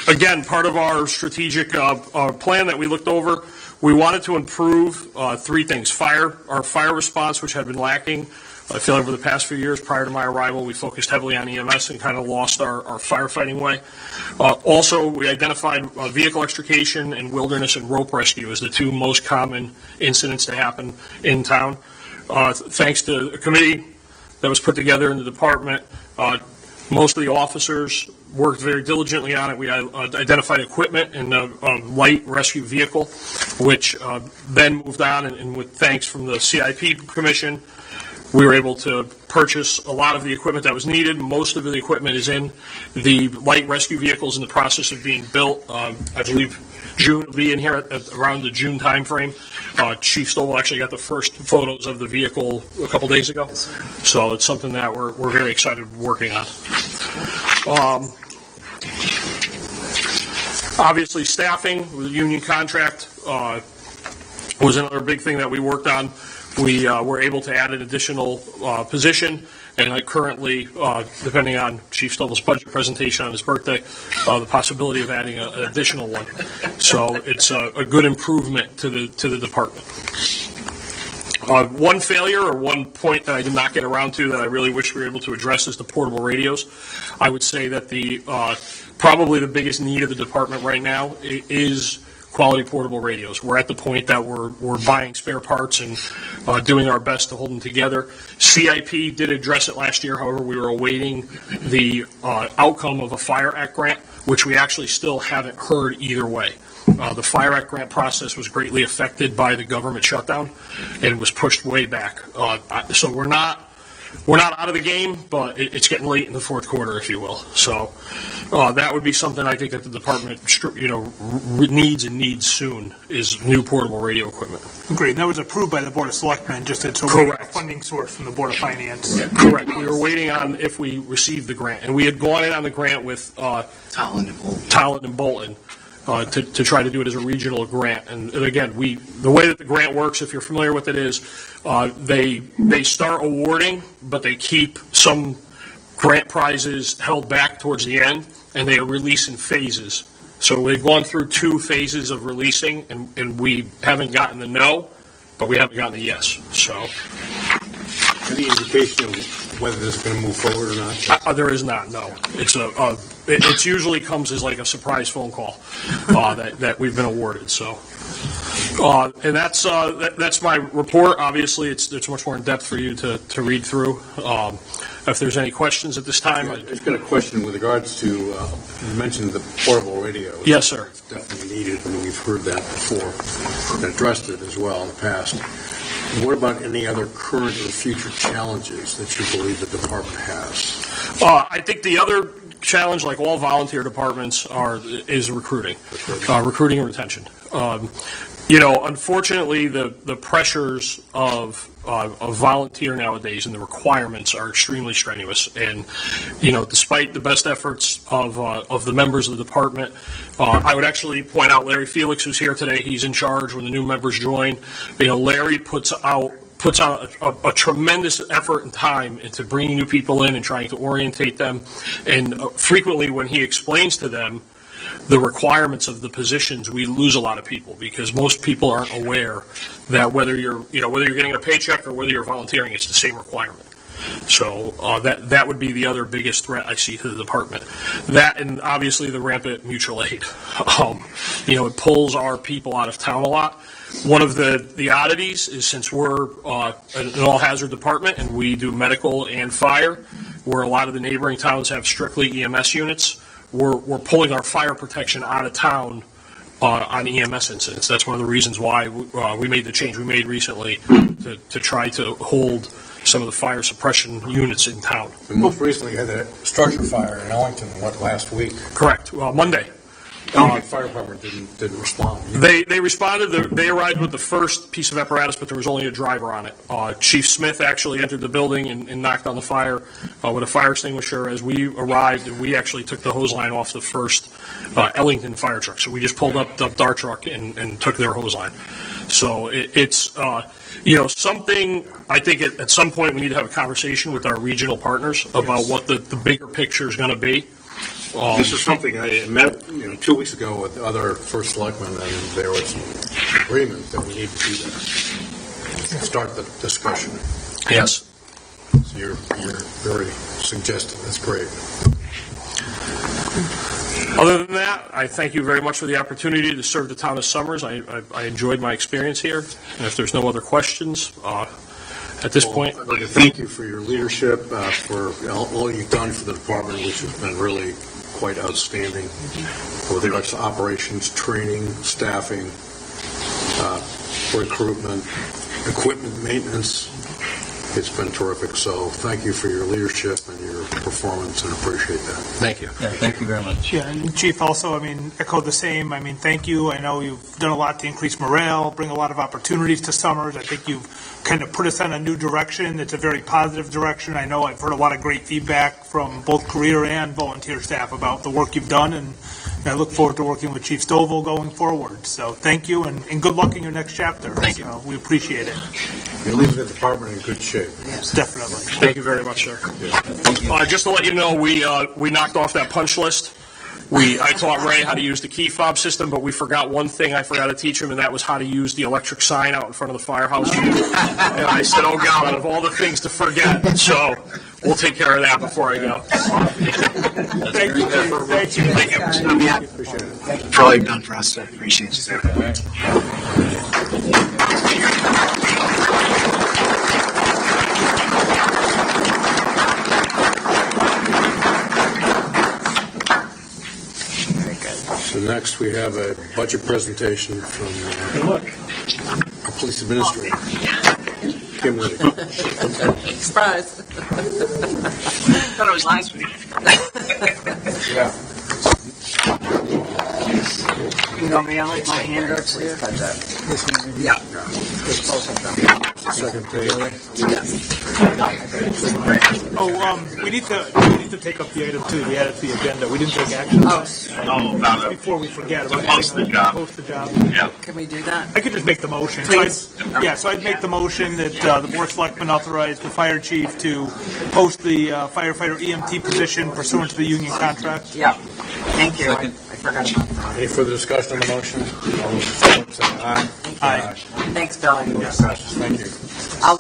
[SPEAKER 11] Again, part of our strategic plan that we looked over, we wanted to improve three things. Our fire response, which had been lacking. I feel over the past few years prior to my arrival, we focused heavily on EMS and kind of lost our firefighting way. Also, we identified vehicle extrication and wilderness and rope rescue as the two most common incidents to happen in town. Thanks to a committee that was put together in the department, most of the officers worked very diligently on it. We identified equipment and a light rescue vehicle, which then moved on, and with thanks from the CIP Commission, we were able to purchase a lot of the equipment that was needed. Most of the equipment is in the light rescue vehicles in the process of being built. I believe June will be in here at around the June timeframe. Chief Stovall actually got the first photos of the vehicle a couple days ago, so it's something that we're very excited working on. Obviously, staffing with the union contract was another big thing that we worked on. We were able to add an additional position, and I currently, depending on Chief Stovall's budget presentation on his birthday, the possibility of adding an additional one. So it's a good improvement to the department. One failure or one point that I did not get around to that I really wish we were able to address is the portable radios. I would say that probably the biggest need of the department right now is quality portable radios. We're at the point that we're buying spare parts and doing our best to hold them together. CIP did address it last year. However, we were awaiting the outcome of a Fire Act grant, which we actually still haven't heard either way. The Fire Act grant process was greatly affected by the government shutdown and was pushed way back. So we're not out of the game, but it's getting late in the fourth quarter, if you will. So that would be something I think that the department, needs soon is new portable radio equipment.
[SPEAKER 4] Great. And that was approved by the Board of Selectmen, just it's a funding source from the Board of Finance.
[SPEAKER 11] Yeah, correct. We were waiting on if we received the grant, and we had gone in on the grant with
[SPEAKER 1] Tolland and Bolton.
[SPEAKER 11] Tolland and Bolton. to try to do it as a regional grant. And again, the way that the grant works, if you're familiar with it, is they start awarding, but they keep some grant prizes held back towards the end, and they release in phases. So we've gone through 2 phases of releasing, and we haven't gotten the no, but we haven't gotten the yes. So
[SPEAKER 3] Any indication of whether this is going to move forward or not?
[SPEAKER 11] there is not, no. It usually comes as like a surprise phone call that we've been awarded. So, and that's my report. Obviously, it's much more in depth for you to read through. If there's any questions at this time,
[SPEAKER 3] I've just got a question with regards to you mentioned the portable radio.
[SPEAKER 11] Yes, sir.
[SPEAKER 3] It's definitely needed. I mean, we've heard that before and addressed it as well in the past. What about any other current or future challenges that you believe the department has?
[SPEAKER 11] I think the other challenge, like all volunteer departments, is recruiting and retention. Unfortunately, the pressures of volunteer nowadays and the requirements are extremely strenuous. And, despite the best efforts of the members of the department, I would actually point out Larry Felix, who's here today. He's in charge when the new members join. Larry puts out a tremendous effort and time into bringing new people in and trying to orientate them. And frequently when he explains to them the requirements of the positions, we lose a lot of people because most people aren't aware that whether you're getting a paycheck or whether you're volunteering, it's the same requirement. So that would be the other biggest threat I see to the department. That and obviously the rampant mutual aid. It pulls our people out of town a lot. One of the oddities is since we're an all-hazard department and we do medical and fire, where a lot of the neighboring towns have strictly EMS units, we're pulling our fire protection out of town on EMS incidents. That's one of the reasons why we made the change we made recently to try to hold some of the fire suppression units in town.
[SPEAKER 3] And most recently, you had that structure fire in Ellington, last week?
[SPEAKER 11] Correct. Monday.
[SPEAKER 3] The fire department didn't respond.
[SPEAKER 11] They responded. They arrived with the first piece of apparatus, but there was only a driver on it. Chief Smith actually entered the building and knocked on the fire with a fire extinguisher. As we arrived, we actually took the hose line off the first Ellington fire truck. So we just pulled up our truck and took their hose line. So it's something. I think at some point we need to have a conversation with our regional partners about what the bigger picture is going to be.
[SPEAKER 3] This is something I met 2 weeks ago with other first selectmen, and there was agreement that we need to do that. Start the discussion.
[SPEAKER 11] Yes.
[SPEAKER 3] So you're very suggestive. That's great.
[SPEAKER 11] Other than that, I thank you very much for the opportunity to serve the town of Somers. I enjoyed my experience here, and if there's no other questions at this point,
[SPEAKER 3] I'd like to thank you for your leadership, for all you've done for the department, which has been really quite outstanding. With regards to operations, training, staffing, recruitment, equipment maintenance, it's been terrific. So thank you for your leadership and your performance, and appreciate that.
[SPEAKER 11] thank you.
[SPEAKER 2] Yeah, thank you very much.
[SPEAKER 4] Yeah, and Chief, also, echo the same. Thank you. I know you've done a lot to increase morale, bring a lot of opportunities to Somers. I think you've kind of put us on a new direction. It's a very positive direction. I know I've heard a lot of great feedback from both career and volunteer staff about the work you've done, and I look forward to working with Chief Stovall going forward. So thank you, and good luck in your next chapter.
[SPEAKER 11] Thank you.
[SPEAKER 4] We appreciate it.
[SPEAKER 3] You're leaving the department in good shape.
[SPEAKER 4] Yes, definitely.
[SPEAKER 11] Thank you very much, sir. Just to let you know, we knocked off that punch list. I taught Ray how to use the key fob system, but we forgot one thing I forgot to teach him, and that was how to use the electric sign out in front of the firehouse. And I said, oh, God, out of all the things to forget. So we'll take care of that before I go.
[SPEAKER 4] Thank you. Thank you.
[SPEAKER 11] Thank you.
[SPEAKER 7] I'm happy for all you've done for us. I appreciate you, sir.
[SPEAKER 3] So next we have a budget presentation from our police administrator, Kim Liddy.
[SPEAKER 1] Surprise.
[SPEAKER 5] Thought it was last week.
[SPEAKER 3] Yeah.
[SPEAKER 1] You want me to let my handouts here?
[SPEAKER 3] Yeah.
[SPEAKER 1] both of them.
[SPEAKER 3] Second page.
[SPEAKER 4] We need to take up the item too. We added to the agenda. We didn't take action on this
[SPEAKER 5] Oh, about it.
[SPEAKER 4] before we forget about
[SPEAKER 5] Post the job.
[SPEAKER 4] Post the job.
[SPEAKER 5] Yeah.
[SPEAKER 1] Can we do that?
[SPEAKER 4] I could just make the motion.
[SPEAKER 1] Please.
[SPEAKER 4] So I'd make the motion that the Board of Selectmen authorize the fire chief to post the firefighter EMT position pursuant to the union contract.
[SPEAKER 1] Yeah. Thank you. I forgot about that.
[SPEAKER 3] Any further discussion on the motion? All those in favor, say aye.
[SPEAKER 4] Aye.
[SPEAKER 1] Thanks, Billy.
[SPEAKER 3] Yes, thank you.
[SPEAKER 1] I'll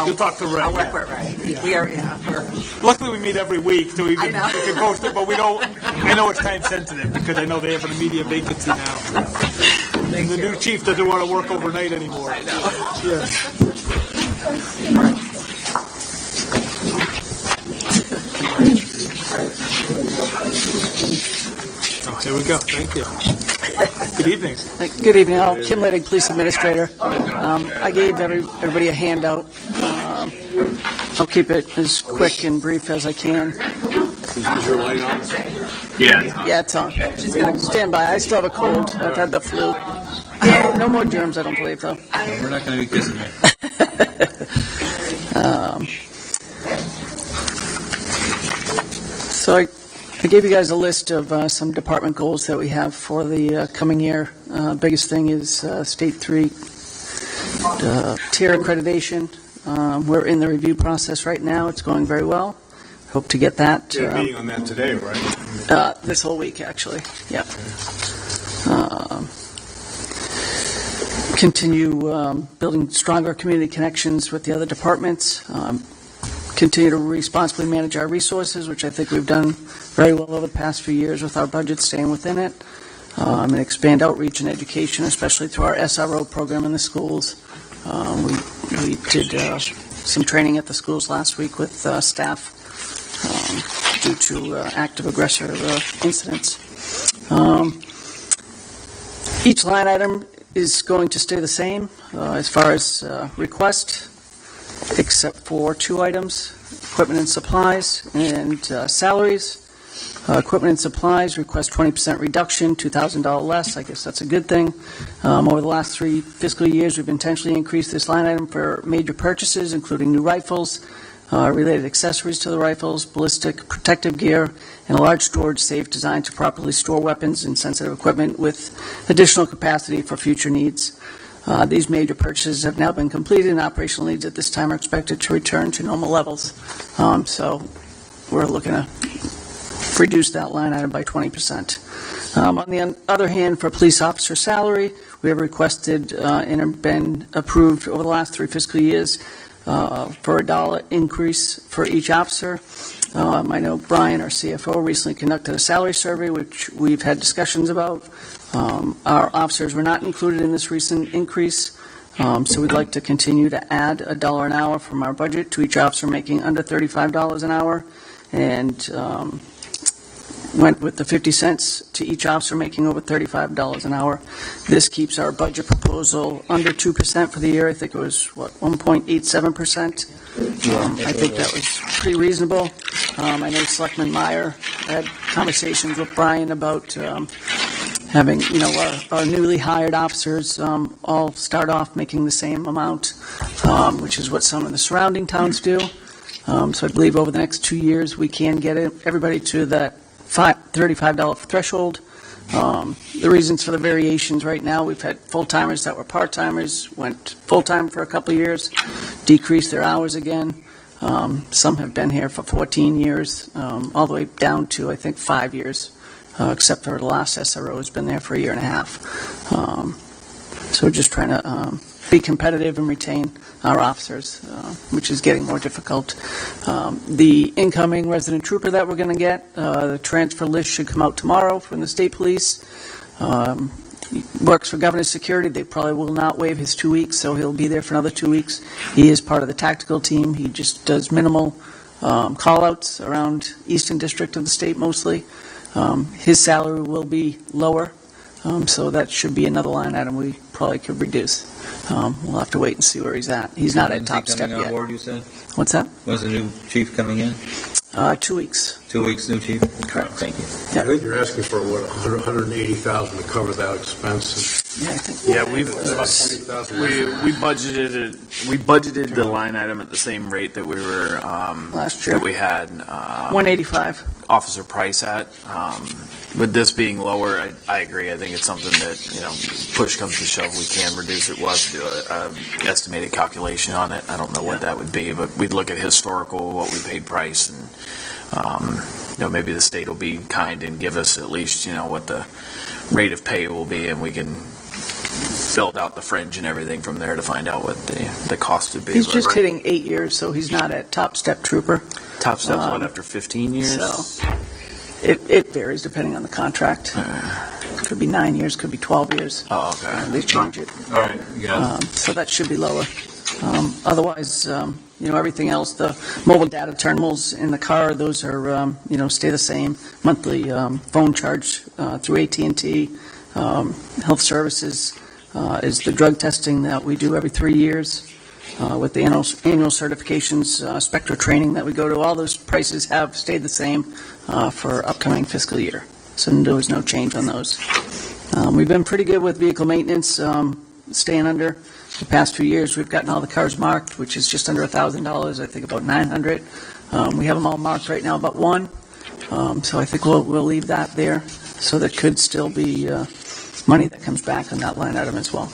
[SPEAKER 4] You'll talk to Ray.
[SPEAKER 1] I'll work with Ray. We are, we're,
[SPEAKER 4] Luckily, we meet every week, so we
[SPEAKER 1] I
[SPEAKER 4] can,
[SPEAKER 1] know.
[SPEAKER 4] we can post it, but we don't, I know it's time sensitive, because I know they have an immediate vacancy now. And the new chief doesn't want to work overnight anymore.
[SPEAKER 1] I know.
[SPEAKER 4] Yeah. Oh, here we go, thank you. Good evening.
[SPEAKER 12] Good evening, Kim Liddig, Police Administrator. I gave everybody a handout. I'll keep it as quick and brief as I can.
[SPEAKER 3] Is your light on?
[SPEAKER 5] Yeah.
[SPEAKER 12] Yeah, it's on. Stand by. I still have a cold. I've had the flu. No more germs, I don't believe, though.
[SPEAKER 2] We're not going to be kissing you.
[SPEAKER 12] So I gave you guys a list of some department goals that we have for the coming year. Biggest thing is State 3 tier accreditation. We're in the review process right now. It's going very well. Hope to get that.
[SPEAKER 3] You're meeting on that today, right?
[SPEAKER 12] This whole week, actually. Yep. Continue building stronger community connections with the other departments. Continue to responsibly manage our resources, which I think we've done very well over the past few years with our budget staying within it. And expand outreach and education, especially through our SRO program in the schools. We did some training at the schools last week with staff due to active aggressor incidents. Each line item is going to stay the same as far as request, except for two items: equipment and supplies and salaries. Equipment and supplies request 20% reduction, $2,000 less. I guess that's a good thing. Over the last 3 fiscal years, we've intentionally increased this line item for major purchases, including new rifles, related accessories to the rifles, ballistic protective gear, and a large storage safe designed to properly store weapons and sensitive equipment with additional capacity for future needs. These major purchases have now been completed, and operational needs at this time are expected to return to normal levels. So we're looking to reduce that line item by 20%. On the other hand, for police officer salary, we have requested and have been approved over the last 3 fiscal years for a $1 increase for each officer. I know Brian, our CFO, recently conducted a salary survey, which we've had discussions about. Our officers were not included in this recent increase, so we'd like to continue to add $1 an hour from our budget to each officer making under $35 an hour, and went with the 50 cents to each officer making over $35 an hour. This keeps our budget proposal under 2% for the year. I think it was, 1.87%. I think that was pretty reasonable. I know Selectman Meyer had conversations with Brian about having, our newly hired officers all start off making the same amount, which is what some of the surrounding towns do. So I believe over the next 2 years, we can get everybody to that $35 threshold. The reasons for the variations right now, we've had full-timers that were part-timers, went full-time for a couple of years, decreased their hours again. Some have been here for 14 years, all the way down to, I think, 5 years, except for the last SRO who's been there for 1.5 years. So we're just trying to be competitive and retain our officers, which is getting more difficult. The incoming resident trooper that we're going to get, the transfer list should come out tomorrow from the state police. He works for Governor's Security. They probably will not waive his 2 weeks, so he'll be there for another 2 weeks. He is part of the tactical team. He just does minimal call-outs around Eastern District of the state mostly. His salary will be lower, so that should be another line item we probably could reduce. We'll have to wait and see where he's at. He's not at top step
[SPEAKER 2] Coming on
[SPEAKER 12] yet.
[SPEAKER 2] board, you said?
[SPEAKER 12] What's that?
[SPEAKER 2] Was the new chief coming in?
[SPEAKER 12] 2 weeks.
[SPEAKER 2] 2 weeks, new chief?
[SPEAKER 12] Correct.
[SPEAKER 2] Thank you.
[SPEAKER 3] I think you're asking for, what, $180,000 to cover that expense.
[SPEAKER 9] Yeah, we budgeted the line item at the same rate that we were,
[SPEAKER 12] Last year.
[SPEAKER 9] that we had,
[SPEAKER 12] 185.
[SPEAKER 9] Officer Price at. With this being lower, I agree. I think it's something that, push comes to shove, we can reduce it. We'll have to do a estimated calculation on it. I don't know what that would be, but we'd look at historical, what we paid Price, and, maybe the state will be kind and give us at least, what the rate of pay will be, and we can build out the fringe and everything from there to find out what the cost would be.
[SPEAKER 12] He's just hitting 8 years, so he's not at top step trooper.
[SPEAKER 9] Top step's what, after 15 years?
[SPEAKER 12] So it varies depending on the contract. Could be 9 years, could be 12 years.
[SPEAKER 9] Oh, okay.
[SPEAKER 12] They change it.
[SPEAKER 9] All right, yeah.
[SPEAKER 12] So that should be lower. Otherwise, everything else, the mobile data terminals in the car, those are, stay the same. Monthly phone charge through AT&T. Health services is the drug testing that we do every 3 years with the annual certifications, Spectra training that we go to. All those prices have stayed the same for upcoming fiscal year. So there was no change on those. We've been pretty good with vehicle maintenance, staying under. The past few years, we've gotten all the cars marked, which is just under $1,000, I think about $900. We have them all marked right now, about one. So I think we'll leave that there. So there could still be money that comes back on that line item as well.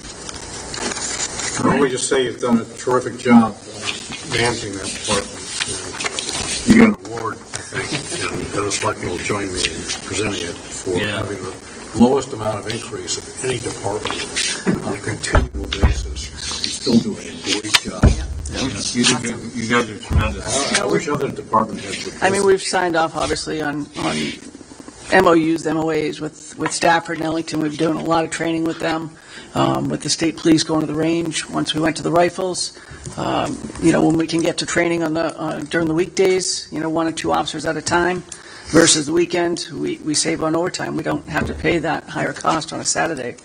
[SPEAKER 3] Let me just say you've done a terrific job managing that department. You got an award, I think, and the selectmen will join me in presenting it for having the lowest amount of increase of any department on a continual basis. You're still doing a great job.
[SPEAKER 2] You guys are tremendous.
[SPEAKER 3] I wish other department heads would.
[SPEAKER 12] I mean, we've signed off, obviously, on MOUs, MOAs with Stafford and Ellington. We've done a lot of training with them, with the state police going to the range. Once we went to the rifles, when we can get to training during the weekdays, 1 or 2 officers at a time, versus the weekend, we save on overtime. We don't have to pay that higher cost on a Saturday.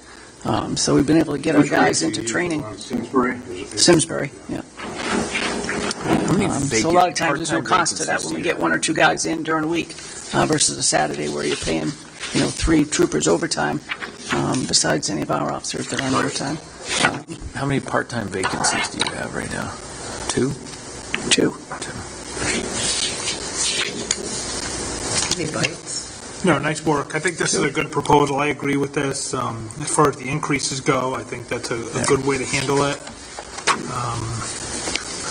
[SPEAKER 12] So we've been able to get our guys into training. Simsbury, yeah. So a lot of times there's no cost to that when we get 1 or 2 guys in during the week versus a Saturday where you're paying, 3 troopers overtime besides any of our officers that are on overtime.
[SPEAKER 9] How many part-time vacancies do you have right now? 2?
[SPEAKER 12] 2.
[SPEAKER 1] Any bites?
[SPEAKER 4] No, nice work. I think this is a good proposal. I agree with this. As far as the increases go, I think that's a good way to handle it.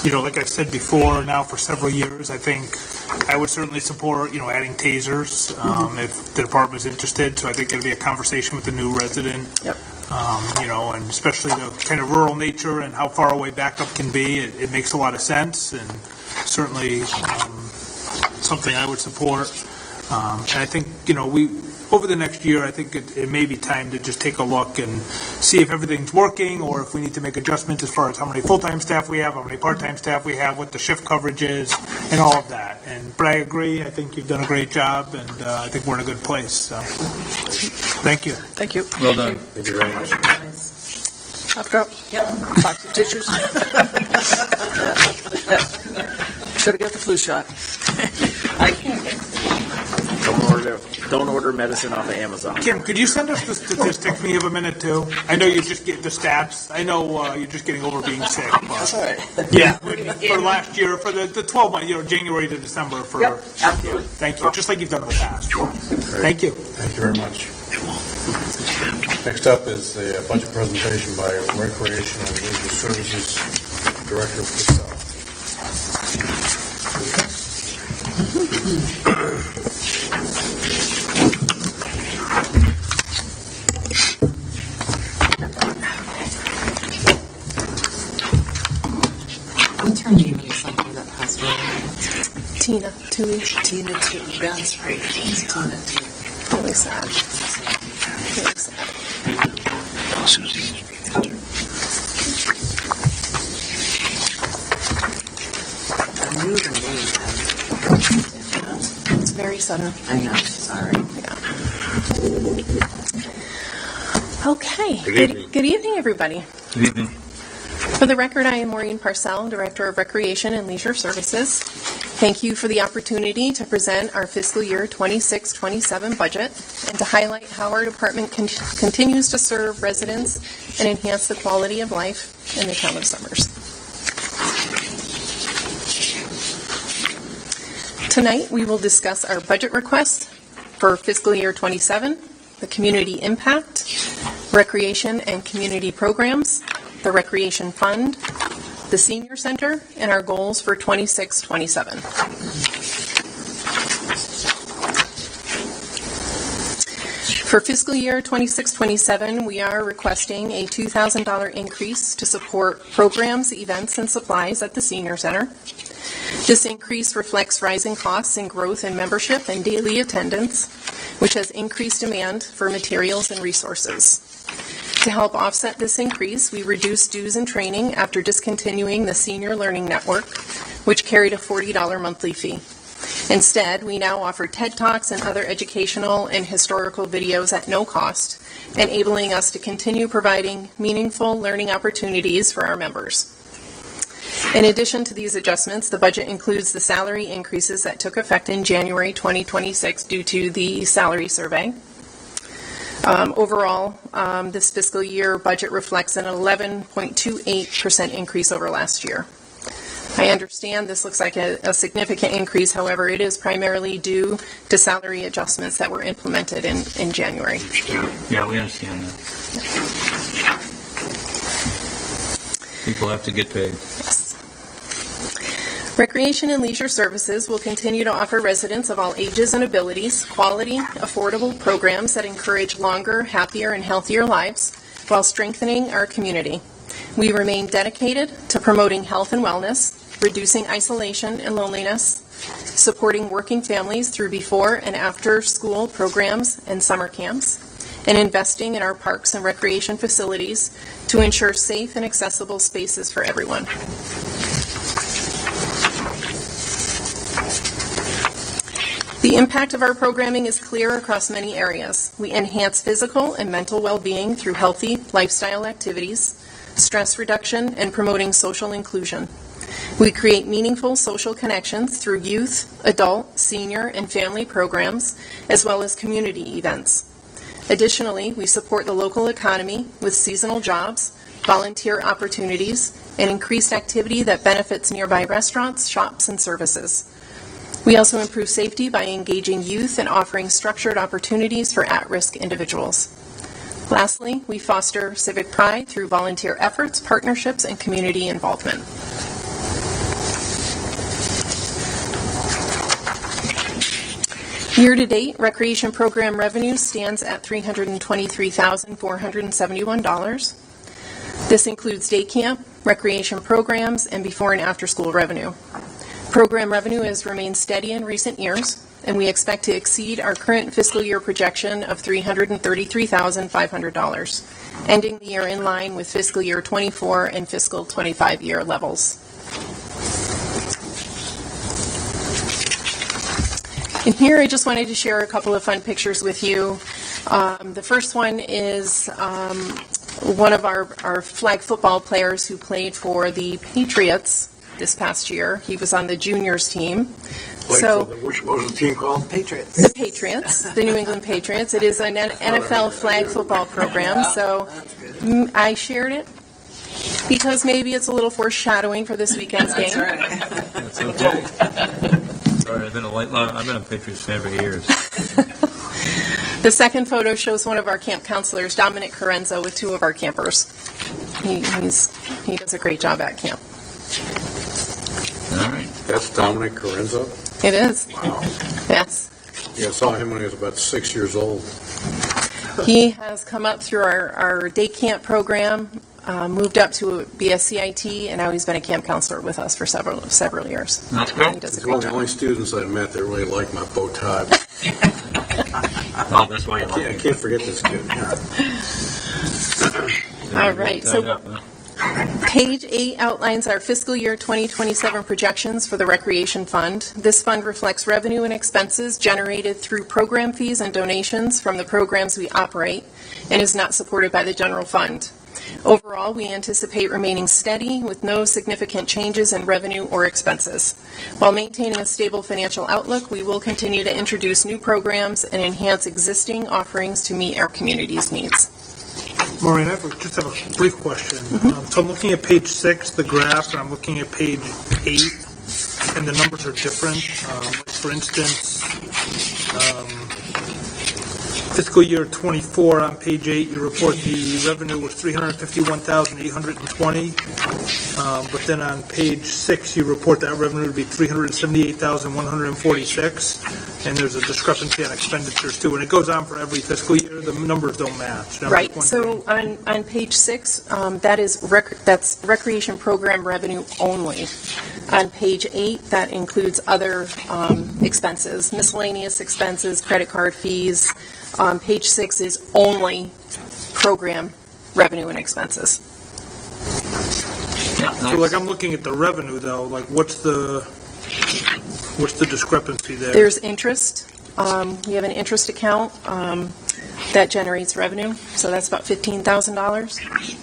[SPEAKER 4] Like I said before, now for several years, I think I would certainly support, adding tasers if the department is interested. So I think there'd be a conversation with the new resident.
[SPEAKER 12] Yep.
[SPEAKER 4] And especially the kind of rural nature and how far away backup can be. It makes a lot of sense, and certainly something I would support. And I think, over the next year, I think it may be time to just take a look and see if everything's working, or if we need to make adjustments as far as how many full-time staff we have, how many part-time staff we have, what the shift coverage is, and all of that. But I agree. I think you've done a great job, and I think we're in a good place. So, thank you.
[SPEAKER 12] Thank you.
[SPEAKER 2] Well done.
[SPEAKER 3] Thank you very much.
[SPEAKER 12] Cough drop? Yep. Box of tissues? Should have got the flu shot.
[SPEAKER 1] I can't get.
[SPEAKER 9] Don't order medicine off of Amazon.
[SPEAKER 4] Kim, could you send us the statistics when you have a minute, too? I know you just get the stats. I know you're just getting over being sick.
[SPEAKER 1] That's all right.
[SPEAKER 4] Yeah, for last year, for the 12 months, January to December.
[SPEAKER 1] Yep, absolutely.
[SPEAKER 4] Thank you, just like you've done in the past. Thank you.
[SPEAKER 3] Thank you very much. Next up is the budget presentation by Recreation and Leisure Services Director Priscilla.
[SPEAKER 1] What term do you mean something that passed away?
[SPEAKER 13] Tina, 2 weeks.
[SPEAKER 1] Tina, too. That's right. It's Tina, too.
[SPEAKER 13] Really sad. Really sad.
[SPEAKER 1] I knew the name.
[SPEAKER 13] It's very sudden.
[SPEAKER 1] I know. Sorry.
[SPEAKER 13] Okay. Good evening, everybody.
[SPEAKER 2] Good evening.
[SPEAKER 13] For the record, I am Maureen Parcell, Director of Recreation and Leisure Services. Thank you for the opportunity to present our fiscal year 26-27 budget and to highlight how our department continues to serve residents and enhance the quality of life in the town of Somers. Tonight, we will discuss our budget request for fiscal year 27, the community impact, recreation and community programs, the recreation fund, the senior center, and our goals for 26-27. For fiscal year 26-27, we are requesting a $2,000 increase to support programs, events, and supplies at the senior center. This increase reflects rising costs and growth in membership and daily attendance, which has increased demand for materials and resources. To help offset this increase, we reduced dues and training after discontinuing the Senior Learning Network, which carried a $40 monthly fee. Instead, we now offer TED Talks and other educational and historical videos at no cost, enabling us to continue providing meaningful learning opportunities for our members. In addition to these adjustments, the budget includes the salary increases that took effect in January 2026 due to the salary survey. Overall, this fiscal year budget reflects an 11.28% increase over last year. I understand this looks like a significant increase. However, it is primarily due to salary adjustments that were implemented in January.
[SPEAKER 2] Yeah, we understand that. People have to get paid.
[SPEAKER 13] Yes. Recreation and leisure services will continue to offer residents of all ages and abilities quality, affordable programs that encourage longer, happier, and healthier lives while strengthening our community. We remain dedicated to promoting health and wellness, reducing isolation and loneliness, supporting working families through before and after school programs and summer camps, and investing in our parks and recreation facilities to ensure safe and accessible spaces for everyone. The impact of our programming is clear across many areas. We enhance physical and mental well-being through healthy lifestyle activities, stress reduction, and promoting social inclusion. We create meaningful social connections through youth, adult, senior, and family programs, as well as community events. Additionally, we support the local economy with seasonal jobs, volunteer opportunities, and increased activity that benefits nearby restaurants, shops, and services. We also improve safety by engaging youth and offering structured opportunities for at-risk individuals. Lastly, we foster civic pride through volunteer efforts, partnerships, and community involvement. Year-to-date, recreation program revenue stands at $323,471. This includes day camp, recreation programs, and before and after school revenue. Program revenue has remained steady in recent years, and we expect to exceed our current fiscal year projection of $333,500, ending the year in line with fiscal year 24 and fiscal 25 year levels. And here I just wanted to share a couple of fun pictures with you. The first one is one of our flag football players who played for the Patriots this past year. He was on the juniors team.
[SPEAKER 3] What was the team called?
[SPEAKER 1] Patriots.
[SPEAKER 13] The Patriots, the New England Patriots. It is an NFL flag football program, so I shared it because maybe it's a little foreshadowing for this weekend's game.
[SPEAKER 2] That's okay. Sorry, I've been a Patriots fan for years.
[SPEAKER 13] The second photo shows one of our camp counselors, Dominic Carenzo, with two of our campers. He does a great job at camp.
[SPEAKER 2] All right.
[SPEAKER 3] That's Dominic Carenzo?
[SPEAKER 13] It is.
[SPEAKER 3] Wow.
[SPEAKER 13] Yes.
[SPEAKER 3] Yeah, I saw him when he was about 6 years old.
[SPEAKER 13] He has come up through our day camp program, moved up to be a CIT, and now he's been a camp counselor with us for several years.
[SPEAKER 2] That's good.
[SPEAKER 13] He does a
[SPEAKER 3] He's one
[SPEAKER 13] great
[SPEAKER 3] of the
[SPEAKER 13] job.
[SPEAKER 3] only students I met that really liked my bow tie.
[SPEAKER 2] Oh, that's why you like
[SPEAKER 3] I can't forget this kid.
[SPEAKER 13] All right. So page 8 outlines our fiscal year 2027 projections for the Recreation Fund. This fund reflects revenue and expenses generated through program fees and donations from the programs we operate and is not supported by the general fund. Overall, we anticipate remaining steady with no significant changes in revenue or expenses. While maintaining a stable financial outlook, we will continue to introduce new programs and enhance existing offerings to meet our community's needs.
[SPEAKER 4] Maureen, I just have a brief question. So I'm looking at page 6, the graph, and I'm looking at page 8, and the numbers are different. Like for instance, fiscal year 24 on page 8, you report the revenue was $351,820. But then on page 6, you report that revenue to be $378,146. And there's a discrepancy on expenditures too. And it goes on for every fiscal year. The numbers don't match.
[SPEAKER 13] Right. So on page 6, that's recreation program revenue only. On page 8, that includes other expenses, miscellaneous expenses, credit card fees. Page 6 is only program revenue and expenses.
[SPEAKER 4] So like I'm looking at the revenue though, like what's the discrepancy there?
[SPEAKER 13] There's interest. We have an interest account that generates revenue, so that's about $15,000.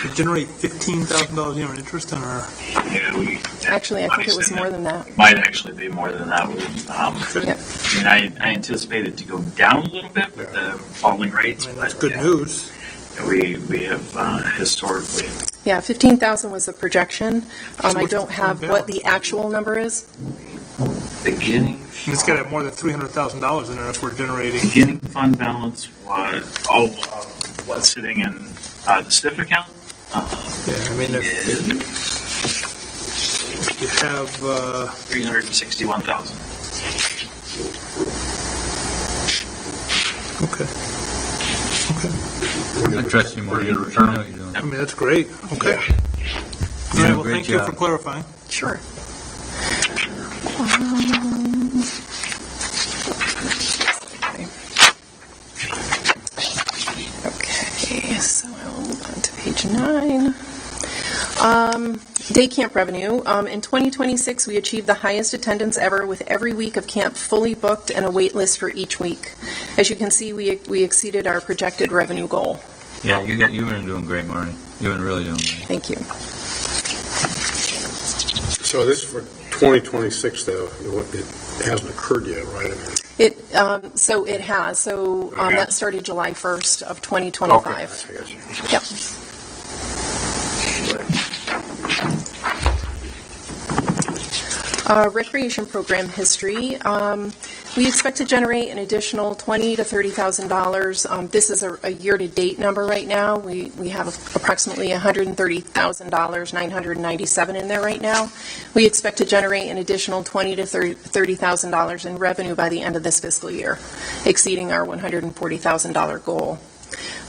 [SPEAKER 4] You generate $15,000 in interest in our...
[SPEAKER 13] Actually, I think it was more than that.
[SPEAKER 5] Might actually be more than that. I mean, I anticipate it to go down a little bit with the falling rates.
[SPEAKER 4] That's good news.
[SPEAKER 5] We have historically.
[SPEAKER 13] Yeah, 15,000 was the projection. I don't have what the actual number is.
[SPEAKER 5] Beginning.
[SPEAKER 4] It's got to have more than $300,000 in it if we're generating.
[SPEAKER 5] Beginning fund balance was what's sitting in the STIF account.
[SPEAKER 4] Yeah, I mean if you have
[SPEAKER 5] 361,000.
[SPEAKER 4] Okay.
[SPEAKER 2] I trust you more. You know what you're doing.
[SPEAKER 4] I mean, that's great. Okay. All right, well, thank you for clarifying.
[SPEAKER 13] Sure. Okay, so I'll move on to page 9. Day camp revenue. In 2026, we achieved the highest attendance ever with every week of camp fully booked and a wait list for each week. As you can see, we exceeded our projected revenue goal.
[SPEAKER 2] Yeah, you've been doing great, Marty. You've been really doing great.
[SPEAKER 13] Thank you.
[SPEAKER 3] So this is for 2026, though. It hasn't occurred yet, right?
[SPEAKER 13] So it has. So
[SPEAKER 3] Okay.
[SPEAKER 13] that started July 1st of 2025.
[SPEAKER 3] Okay, I got you.
[SPEAKER 13] Yep. Recreation program history. We expect to generate an additional $20,000 to $30,000. This is a year-to-date number right now. We have approximately $130,997 in there right now. We expect to generate an additional $20,000 to $30,000 in revenue by the end of this fiscal year, exceeding our $140,000 goal.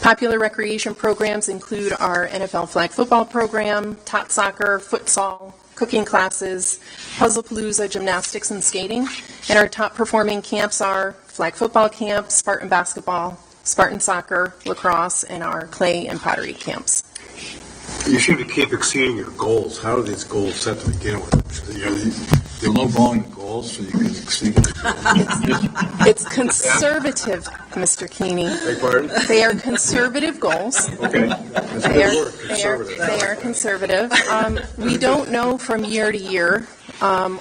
[SPEAKER 13] Popular recreation programs include our NFL flag football program, tot soccer, futsal, cooking classes, Puzzlepalooza, gymnastics, and skating. And our top performing camps are flag football camp, Spartan basketball, Spartan soccer, lacrosse, and our clay and pottery camps.
[SPEAKER 3] You seem to keep exceeding your goals. How are these goals set to begin with?
[SPEAKER 2] You're lowballing the goals so you can exceed it.
[SPEAKER 13] It's conservative, Mr. Keeney.
[SPEAKER 3] Beg pardon?
[SPEAKER 13] They are conservative goals.
[SPEAKER 3] Okay. That's a
[SPEAKER 13] They
[SPEAKER 3] good
[SPEAKER 13] are,
[SPEAKER 3] word, conservative.
[SPEAKER 13] they are conservative. We don't know from year to year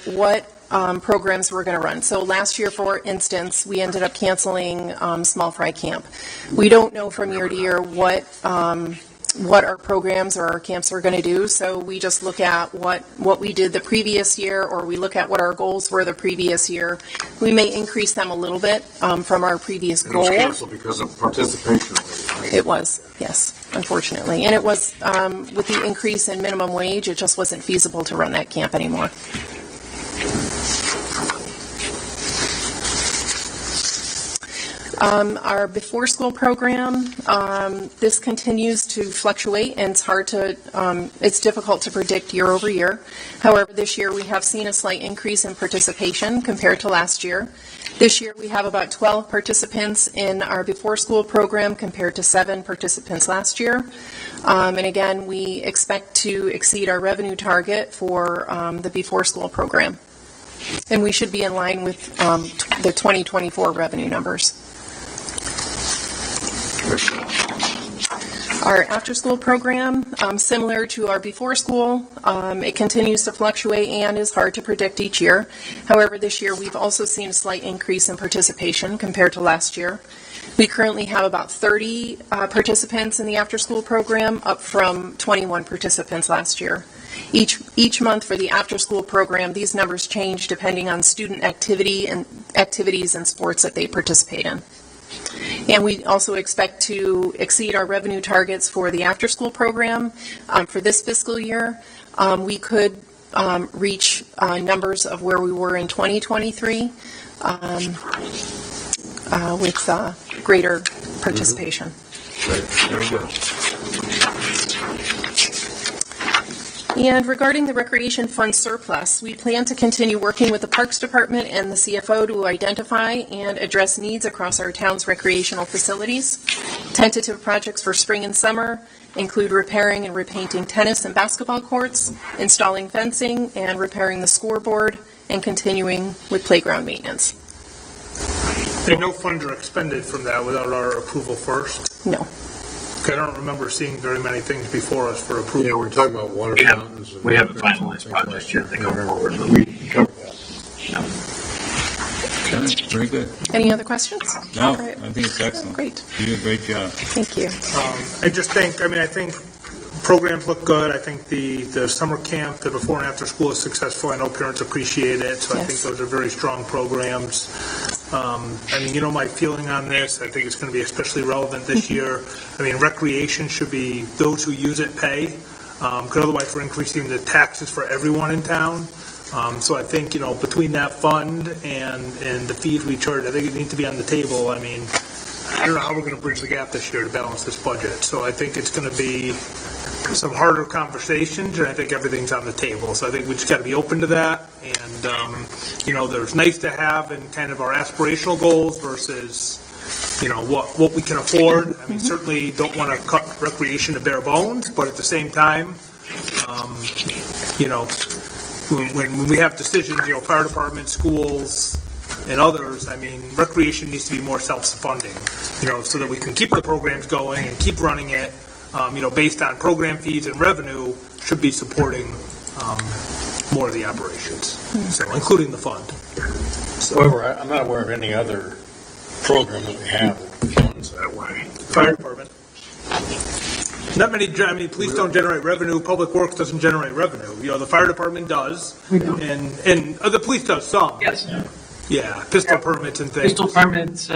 [SPEAKER 13] what programs we're going to run. So last year, for instance, we ended up canceling Small Fry Camp. We don't know from year to year what our programs or our camps are going to do. So we just look at what we did the previous year, or we look at what our goals were the previous year. We may increase them a little bit from our previous
[SPEAKER 3] It was
[SPEAKER 13] goal.
[SPEAKER 3] canceled because of participation. Right?
[SPEAKER 13] It was, yes, unfortunately. And it was, with the increase in minimum wage, it just wasn't feasible to run that camp anymore. Our before school program, this continues to fluctuate, and it's difficult to predict year over year. However, this year we have seen a slight increase in participation compared to last year. This year we have about 12 participants in our before school program compared to 7 participants last year. And again, we expect to exceed our revenue target for the before school program. And we should be in line with the 2024 revenue numbers. Our after-school program, similar to our before-school, it continues to fluctuate and is hard to predict each year. However, this year we've also seen a slight increase in participation compared to last year. We currently have about 30 participants in the after-school program, up from 21 participants last year. Each month for the after-school program, these numbers change depending on student activity and activities and sports that they participate in. And we also expect to exceed our revenue targets for the after-school program. For this fiscal year, we could reach numbers of where we were in 2023 with greater participation.
[SPEAKER 2] Very good.
[SPEAKER 13] And regarding the Recreation Fund surplus, we plan to continue working with the Parks Department and the CFO to identify and address needs across our town's recreational facilities. Tentative projects for spring and summer include repairing and repainting tennis and basketball courts, installing fencing, and repairing the scoreboard, and continuing with playground maintenance.
[SPEAKER 4] And no funds are expended from that without our approval first?
[SPEAKER 13] No.
[SPEAKER 4] I don't remember seeing very many things before us for approval.
[SPEAKER 3] Yeah, we're talking about water fountains.
[SPEAKER 5] We haven't finalized projects yet. They go forward, but
[SPEAKER 3] We covered that.
[SPEAKER 2] Okay, very good.
[SPEAKER 13] Any other questions?
[SPEAKER 2] No,
[SPEAKER 13] All right.
[SPEAKER 2] I think it's excellent.
[SPEAKER 13] Great.
[SPEAKER 2] You did a great job.
[SPEAKER 13] Thank you.
[SPEAKER 4] I think programs look good. I think the summer camp, the before and after school is successful. I know parents appreciate it, so I think those are very strong programs. My feeling on this, I think it's going to be especially relevant this year. Recreation should be those who use it pay, because otherwise we're increasing the taxes for everyone in town. So I think, between that fund and the fees we charge, I think it needs to be on the table. I don't know how we're going to bridge the gap this year to balance this budget. So I think it's going to be some harder conversations, and I think everything's on the table. So I think we just got to be open to that. And, there's nice to have and kind of our aspirational goals versus, what we can afford. Certainly don't want to cut recreation to bare bones, but at the same time, when we have decisions, fire department, schools, and others, recreation needs to be more self-funding, so that we can keep the programs going and keep running it, based on program fees and revenue, should be supporting more of the operations, so including the fund.
[SPEAKER 3] However, I'm not aware of any other program that we have that funds that way.
[SPEAKER 4] Fire department. Not many, police don't generate revenue, public works doesn't generate revenue. The fire department does, and the police does some.
[SPEAKER 14] Yes.
[SPEAKER 4] Yeah, pistol permits and things.
[SPEAKER 14] Pistol permits,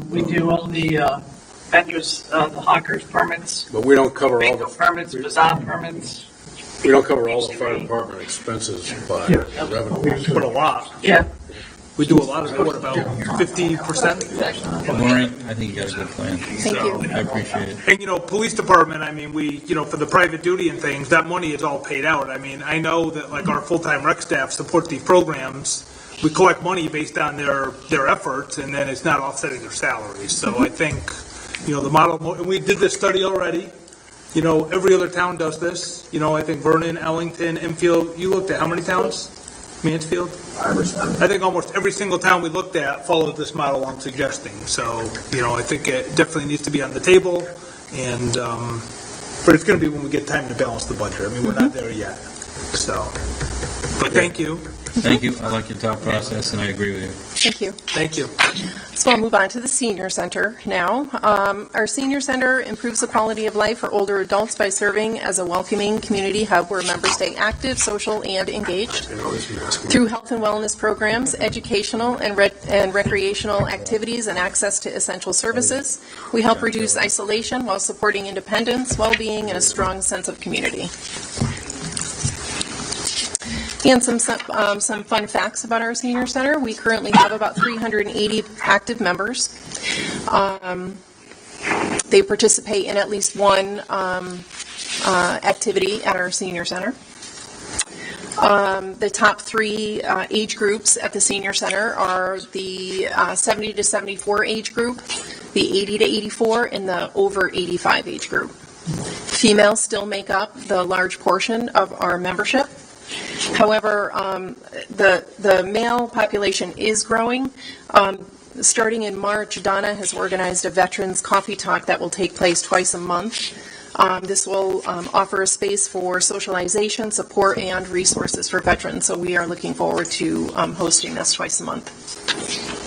[SPEAKER 14] we do all the vendors, the hawkers permits.
[SPEAKER 3] But we don't cover all
[SPEAKER 14] Bingo
[SPEAKER 3] the
[SPEAKER 14] permits, bazaar permits.
[SPEAKER 3] we don't cover all the fire department expenses by revenue.
[SPEAKER 4] But a lot.
[SPEAKER 14] Yeah.
[SPEAKER 4] We do a lot of it, what, about 50%?
[SPEAKER 2] Maureen, I think you got a good plan.
[SPEAKER 13] Thank you.
[SPEAKER 2] I appreciate it.
[SPEAKER 4] And, police department, we, for the private duty and things, that money is all paid out. I know that, our full-time rec staff support these programs. We collect money based on their efforts, and then it's not offsetting their salaries. So I think, the model, and we did this study already. Every other town does this. I think Vernon, Ellington, Enfield, you looked at how many towns? Mansfield?
[SPEAKER 5] 5 or 7.
[SPEAKER 4] I think almost every single town we looked at followed this model I'm suggesting. So, I think it definitely needs to be on the table, and but it's going to be when we get time to balance the budget. We're not there yet. So, but thank you.
[SPEAKER 2] Thank you. I like your thought process, and I agree with you.
[SPEAKER 13] Thank you.
[SPEAKER 4] Thank you.
[SPEAKER 13] So I'll move on to the senior center now. Our senior center improves the quality of life for older adults by serving as a welcoming community hub where members stay active, social, and engaged. Through health and wellness programs, educational and recreational activities, and access to essential services, we help reduce isolation while supporting independence, well-being, and a strong sense of community. And some fun facts about our senior center. We currently have about 380 active members. They participate in at least one activity at our senior center. The top 3 age groups at the senior center are the 70 to 74 age group, the 80 to 84, and the over 85 age group. Females still make up the large portion of our membership. However, the male population is growing. Starting in March, Donna has organized a veterans coffee talk that will take place twice a month. This will offer a space for socialization, support, and resources for veterans. So we are looking forward to hosting this twice a month.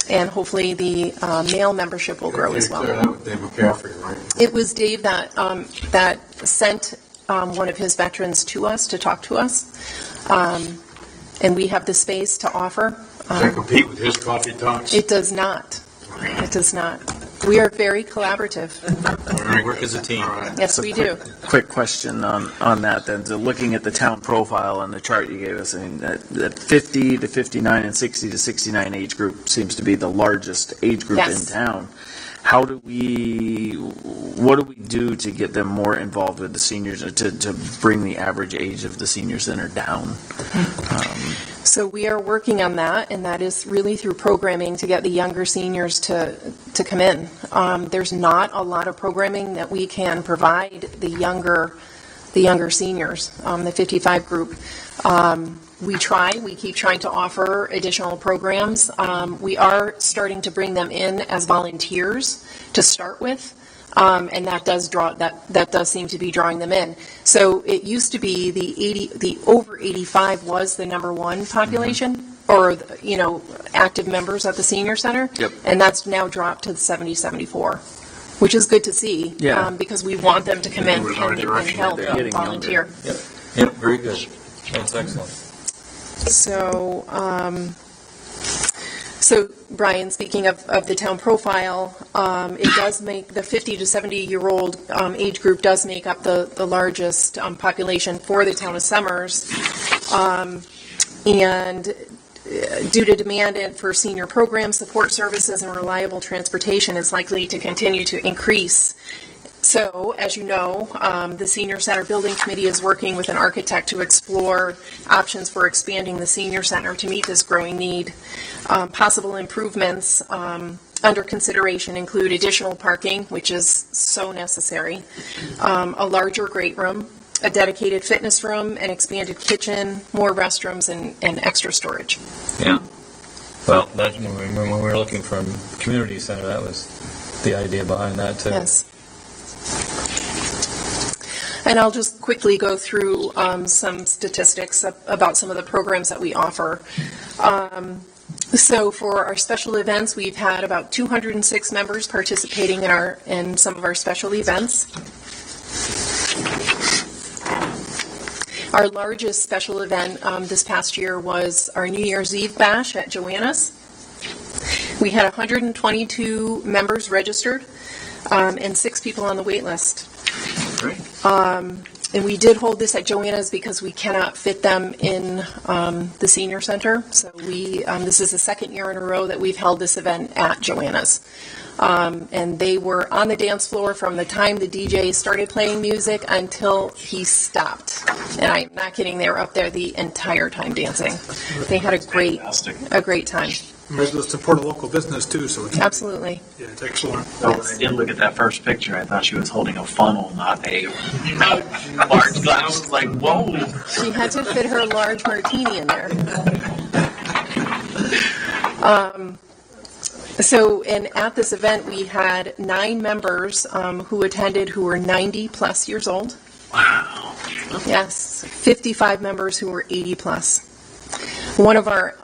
[SPEAKER 13] And hopefully the male membership will grow as well.
[SPEAKER 3] Dave McCaffrey, right?
[SPEAKER 13] It was Dave that that sent one of his veterans to us to talk to us. And we have the space to offer.
[SPEAKER 3] Does that compete with his coffee talks?
[SPEAKER 13] It does not. It does not. We are very collaborative.
[SPEAKER 2] We work as a team.
[SPEAKER 13] Yes, we do.
[SPEAKER 9] Quick question on that then. So looking at the town profile on the chart you gave us, I mean, that 50 to 59 and 60 to 69 age group seems to be the largest age group in town. What do we do to get them more involved with the seniors, to bring the average age of the senior center down?
[SPEAKER 13] So we are working on that, and that is really through programming to get the younger seniors to come in. There's not a lot of programming that we can provide the younger seniors, the 55 group. We keep trying to offer additional programs. We are starting to bring them in as volunteers to start with. And that does seem to be drawing them in. So it used to be the over 85 was the number one population, or active members at the senior center.
[SPEAKER 9] Yep.
[SPEAKER 13] And that's now dropped to the 70-74, which is good to see.
[SPEAKER 9] Yeah.
[SPEAKER 13] because we want them to come in and help
[SPEAKER 9] Getting
[SPEAKER 13] volunteer.
[SPEAKER 2] Yep. Yep. Very good. That's excellent.
[SPEAKER 13] So Brian, speaking of the town profile, it does make the 50 to 70-year-old age group does make up the largest population for the town of Somers. And due to demand for senior programs, support services, and reliable transportation is likely to continue to increase. So, as you know, the Senior Center Building Committee is working with an architect to explore options for expanding the Senior Center to meet this growing need. Possible improvements under consideration include additional parking, which is so necessary, a larger great room, a dedicated fitness room, an expanded kitchen, more restrooms, and extra storage.
[SPEAKER 2] Yeah. Well, when we were looking for a community center, that was the idea behind that, too.
[SPEAKER 13] Yes. And I'll just quickly go through some statistics about some of the programs that we offer. So for our special events, we've had about 206 members participating in some of our special events. Our largest special event this past year was our New Year's Eve bash at Joanna's. We had 122 members registered and 6 people on the wait list.
[SPEAKER 2] Great.
[SPEAKER 13] And we did hold this at Joanna's because we cannot fit them in the senior center. So this is the second year in a row that we've held this event at Joanna's. And they were on the dance floor from the time the DJ started playing music until he stopped. And I'm not kidding, they were up there the entire time dancing. They had a great time.
[SPEAKER 4] Might as well support a local business too, so it's
[SPEAKER 13] Absolutely.
[SPEAKER 4] Yeah, it's excellent.
[SPEAKER 5] So when I did look at that first picture, I thought she was holding a funnel, not a large glass. I was like, whoa.
[SPEAKER 13] She had to fit her large martini in there. And at this event, we had 9 members who attended who were 90 plus years old.
[SPEAKER 5] Wow.
[SPEAKER 13] Yes, 55 members who were 80 plus. One of our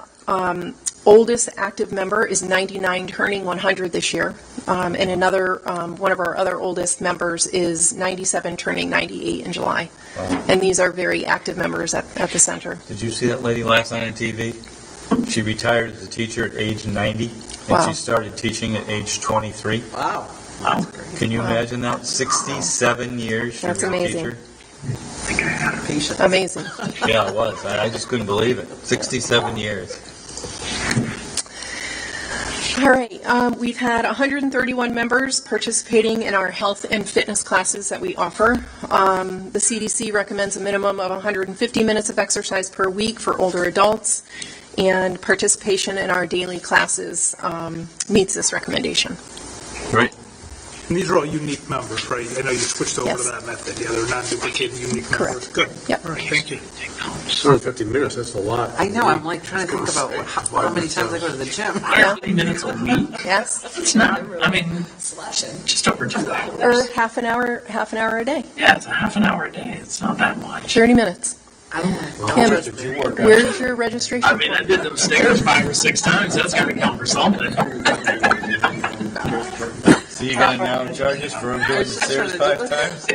[SPEAKER 13] oldest active member is 99, turning 100 this year. And another, one of our other oldest members is 97, turning 98 in July.
[SPEAKER 2] Wow.
[SPEAKER 13] And these are very active members at the center.
[SPEAKER 2] Did you see that lady last night on TV? She retired as a teacher at age 90, and
[SPEAKER 13] Wow.
[SPEAKER 2] she started teaching at age 23.
[SPEAKER 12] Wow.
[SPEAKER 5] Wow.
[SPEAKER 2] Can you imagine that? 67 years she
[SPEAKER 13] That's
[SPEAKER 2] was a
[SPEAKER 13] amazing.
[SPEAKER 2] teacher.
[SPEAKER 13] Amazing.
[SPEAKER 2] Yeah, it was. I just couldn't believe it. 67 years.
[SPEAKER 13] All right, we've had 131 members participating in our health and fitness classes that we offer. The CDC recommends a minimum of 150 minutes of exercise per week for older adults, and participation in our daily classes meets this recommendation.
[SPEAKER 2] Right.
[SPEAKER 4] And these are all unique members, right? I know you switched over
[SPEAKER 13] Yes.
[SPEAKER 4] to that method. Yeah, they're non-duplicated, unique members.
[SPEAKER 13] Correct.
[SPEAKER 4] Good.
[SPEAKER 13] Yep.
[SPEAKER 4] All right, thank you.
[SPEAKER 3] 250 minutes, that's a lot.
[SPEAKER 1] I know, I'm like trying to think about how many times I go to the gym.
[SPEAKER 14] 30 minutes a week.
[SPEAKER 13] Yes,
[SPEAKER 14] It's not, I mean, just over 2 hours.
[SPEAKER 13] or half an hour a day,
[SPEAKER 14] Yeah, it's a half an hour a day. It's not that much.
[SPEAKER 13] 30 minutes.
[SPEAKER 1] I'm
[SPEAKER 13] Kim, where's your registration?
[SPEAKER 14] I mean, I did them stairs 5 or 6 times. That's got to count for something.
[SPEAKER 2] So you got now charges for doing the stairs 5 times?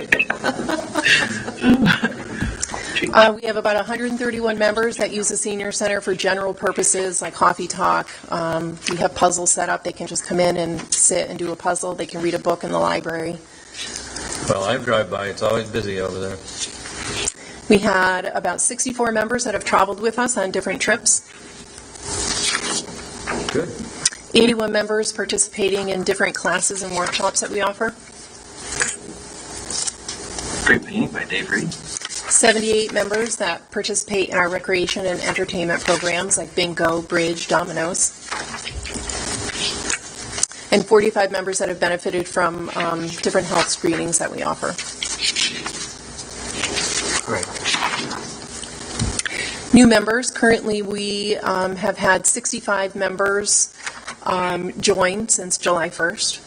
[SPEAKER 13] We have about 131 members that use the senior center for general purposes like coffee talk. We have puzzles set up. They can just come in and sit and do a puzzle. They can read a book in the library.
[SPEAKER 2] Well, I drive by, it's always busy over there.
[SPEAKER 13] We had about 64 members that have traveled with us on different trips.
[SPEAKER 2] Good.
[SPEAKER 13] 81 members participating in different classes and workshops that we offer.
[SPEAKER 5] Great painting by Dave Reed.
[SPEAKER 13] 78 members that participate in our recreation and entertainment programs like bingo, bridge, dominoes. And 45 members that have benefited from different health screenings that we offer.
[SPEAKER 8] Great.
[SPEAKER 13] New members, currently we have had 65 members join since July 1st.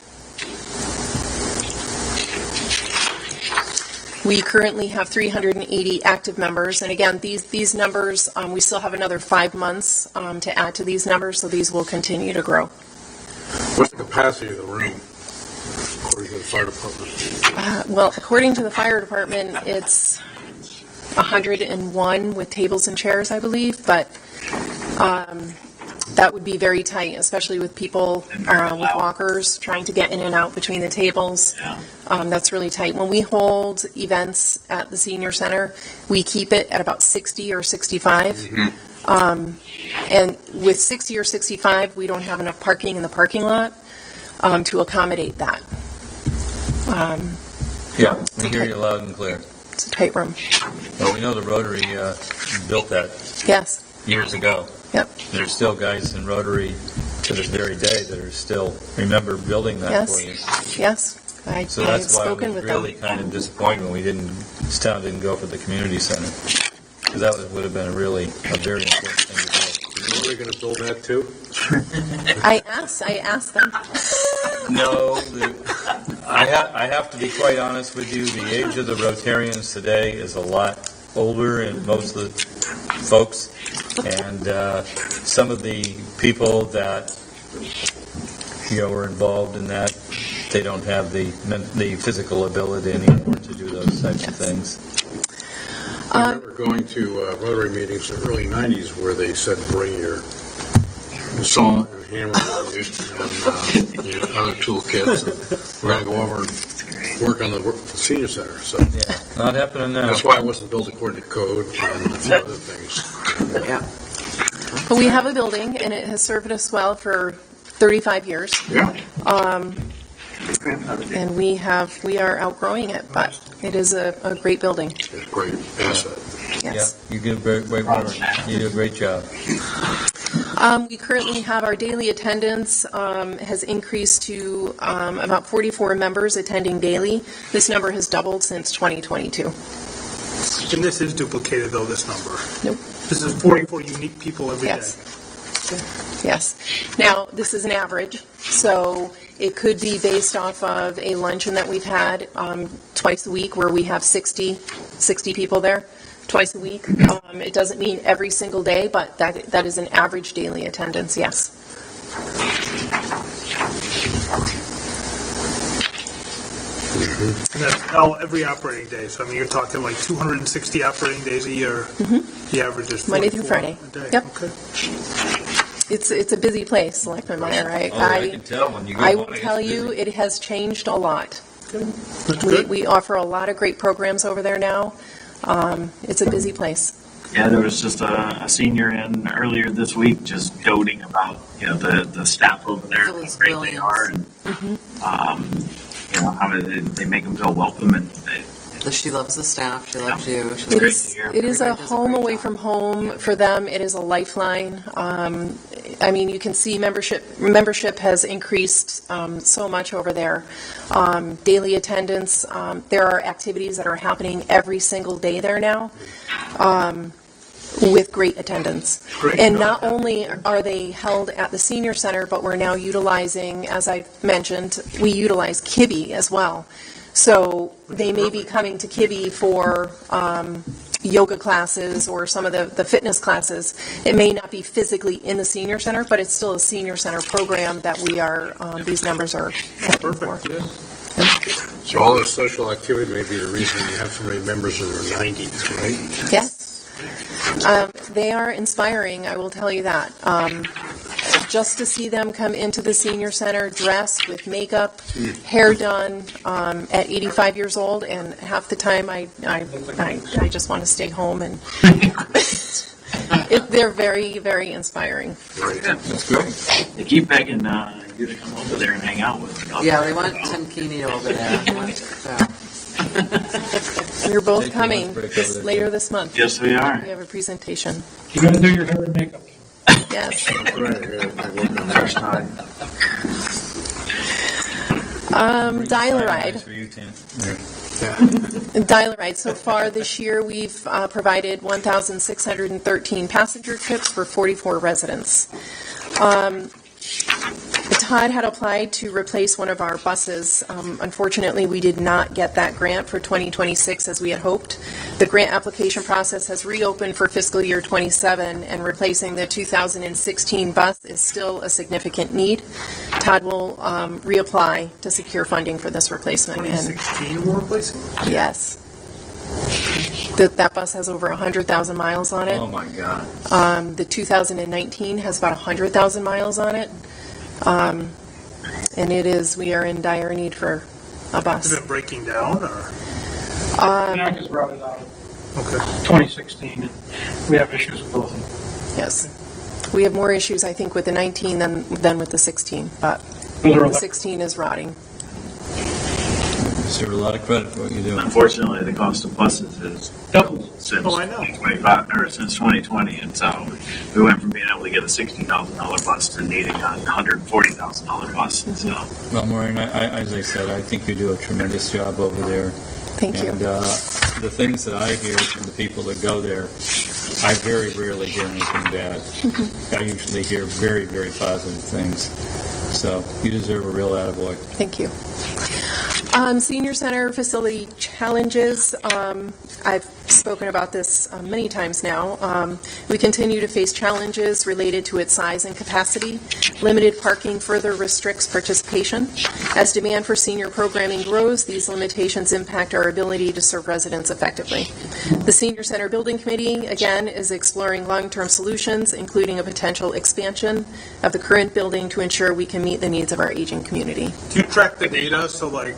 [SPEAKER 13] We currently have 380 active members, and again, these numbers, we still have another 5 months to add to these numbers, so these will continue to grow.
[SPEAKER 3] What's the capacity of the room, according to the fire department?
[SPEAKER 13] Well, according to the fire department, it's 101 with tables and chairs, I believe, but that would be very tight, especially with people with walkers trying to get in and out between the tables. That's really tight. When we hold events at the senior center, we keep it at about 60 or 65. And with 60 or 65, we don't have enough parking in the parking lot to accommodate that.
[SPEAKER 2] Yeah, we hear you loud and clear.
[SPEAKER 13] It's a tight room.
[SPEAKER 2] Well, we know the Rotary built that
[SPEAKER 13] Yes.
[SPEAKER 2] years ago.
[SPEAKER 13] Yep.
[SPEAKER 2] There's still guys in Rotary to this very day that are still remember building that for you.
[SPEAKER 13] Yes.
[SPEAKER 2] So
[SPEAKER 13] I've
[SPEAKER 2] that's why I
[SPEAKER 13] spoken
[SPEAKER 2] was
[SPEAKER 13] with
[SPEAKER 2] really
[SPEAKER 13] them.
[SPEAKER 2] kind of disappointed when this town didn't go for the community center. Because that would have been a very important thing to do.
[SPEAKER 3] Are we going to build that too?
[SPEAKER 13] I asked them.
[SPEAKER 2] No, I have to be quite honest with you. The age of the Rotarians today is a lot older in most of the folks. And some of the people that were involved in that, they don't have the physical ability anymore to do those types of things.
[SPEAKER 3] I remember going to Rotary meetings in the early 90s where they said bring your saw and hammer and your other toolkits. We're going to go over and work on the senior center. So
[SPEAKER 2] Yeah, not happening now.
[SPEAKER 3] that's why it wasn't built according to code and a few other things.
[SPEAKER 1] Yeah.
[SPEAKER 13] But we have a building, and it has served us well for 35 years.
[SPEAKER 3] Yeah.
[SPEAKER 13] And we are outgrowing it, but it is a great building.
[SPEAKER 3] It's a great asset.
[SPEAKER 13] Yes.
[SPEAKER 2] Yeah, you do great work. You do a great job.
[SPEAKER 13] We currently have our daily attendance has increased to about 44 members attending daily. This number has doubled since 2022.
[SPEAKER 4] And this is duplicated, though, this number.
[SPEAKER 13] Nope.
[SPEAKER 4] This is 44 unique people every day.
[SPEAKER 13] Yes. Yes. Now, this is an average, so it could be based off of a luncheon that we've had twice a week where we have 60 people there twice a week. It doesn't mean every single day, but that is an average daily attendance, yes.
[SPEAKER 4] And that's all every operating day. So, I mean, you're talking like 260 operating days a year. The average is 44
[SPEAKER 13] Monday through Friday.
[SPEAKER 4] a day.
[SPEAKER 13] Yep.
[SPEAKER 4] Okay.
[SPEAKER 13] It's a busy place, Selectman Meyer.
[SPEAKER 2] I can tell when you go
[SPEAKER 13] I
[SPEAKER 2] by,
[SPEAKER 13] will
[SPEAKER 2] it's
[SPEAKER 13] tell you,
[SPEAKER 2] busy.
[SPEAKER 13] it has changed a lot.
[SPEAKER 4] That's good.
[SPEAKER 13] We offer a lot of great programs over there now. It's a busy place.
[SPEAKER 5] Yeah, there was just a senior in earlier this week just doting about, the staff over there, how great they are, and, how they make them feel welcome, and
[SPEAKER 1] She loves the staff. She loves you. She
[SPEAKER 13] It
[SPEAKER 1] loves
[SPEAKER 13] is a home away from home for them. It is a lifeline. I mean, you can see membership has increased so much over there. Daily attendance, there are activities that are happening every single day there now. With great attendance. And not only are they held at the senior center, but we're now utilizing, as I mentioned, we utilize Kibbe as well. So they may be coming to Kibbe for yoga classes or some of the fitness classes. It may not be physically in the senior center, but it's still a senior center program that we are, these members are paying for.
[SPEAKER 3] So all this social activity may be the reason you have so many members in their 90s, right?
[SPEAKER 13] Yes. They are inspiring, I will tell you that. Just to see them come into the senior center dressed with makeup, hair done, at 85 years old, and half the time I just want to stay home, and they're very, very inspiring.
[SPEAKER 5] That's great. They keep begging you to come over there and hang out with them.
[SPEAKER 1] Yeah, they want Tim Keeney over there.
[SPEAKER 13] We're both coming later this month.
[SPEAKER 5] Yes, we are.
[SPEAKER 13] We have a presentation.
[SPEAKER 10] You got to do your hair and makeup.
[SPEAKER 13] Yes. Dial-A-Ride. Dial-A-Ride. So far this year, we've provided 1,613 passenger trips for 44 residents. Todd had applied to replace one of our buses. Unfortunately, we did not get that grant for 2026 as we had hoped. The grant application process has reopened for fiscal year 27, and replacing the 2016 bus is still a significant need. Todd will reapply to secure funding for this replacement.
[SPEAKER 4] 2016 we're replacing?
[SPEAKER 13] Yes. That bus has over 100,000 miles on it.
[SPEAKER 2] Oh, my God.
[SPEAKER 13] The 2019 has about 100,000 miles on it. And we are in dire need for a bus.
[SPEAKER 4] Is it breaking down, or?
[SPEAKER 10] Jack has brought it out. Okay. 2016, and we have issues with both of them.
[SPEAKER 13] Yes. We have more issues, I think, with the 19 than with the 16, but
[SPEAKER 10] Those are
[SPEAKER 13] the 16 is rotting.
[SPEAKER 2] Deserve a lot of credit for what you do.
[SPEAKER 5] Unfortunately, the cost of buses has doubled since 2025 or since 2020, and so we went from being able to get a $60,000 bus to needing a $140,000 bus. So.
[SPEAKER 2] Well, Maureen, as I said, I think you do a tremendous job over there.
[SPEAKER 13] Thank you.
[SPEAKER 2] And the things that I hear from the people that go there, I very rarely hear anything bad. I usually hear very, very positive things. So you deserve a real attaboy.
[SPEAKER 13] Thank you. Senior Center facility challenges. I've spoken about this many times now. We continue to face challenges related to its size and capacity. Limited parking further restricts participation. As demand for senior programming grows, these limitations impact our ability to serve residents effectively. The Senior Center Building Committee, again, is exploring long-term solutions, including a potential expansion of the current building to ensure we can meet the needs of our aging community.
[SPEAKER 4] Do you track the data? So, like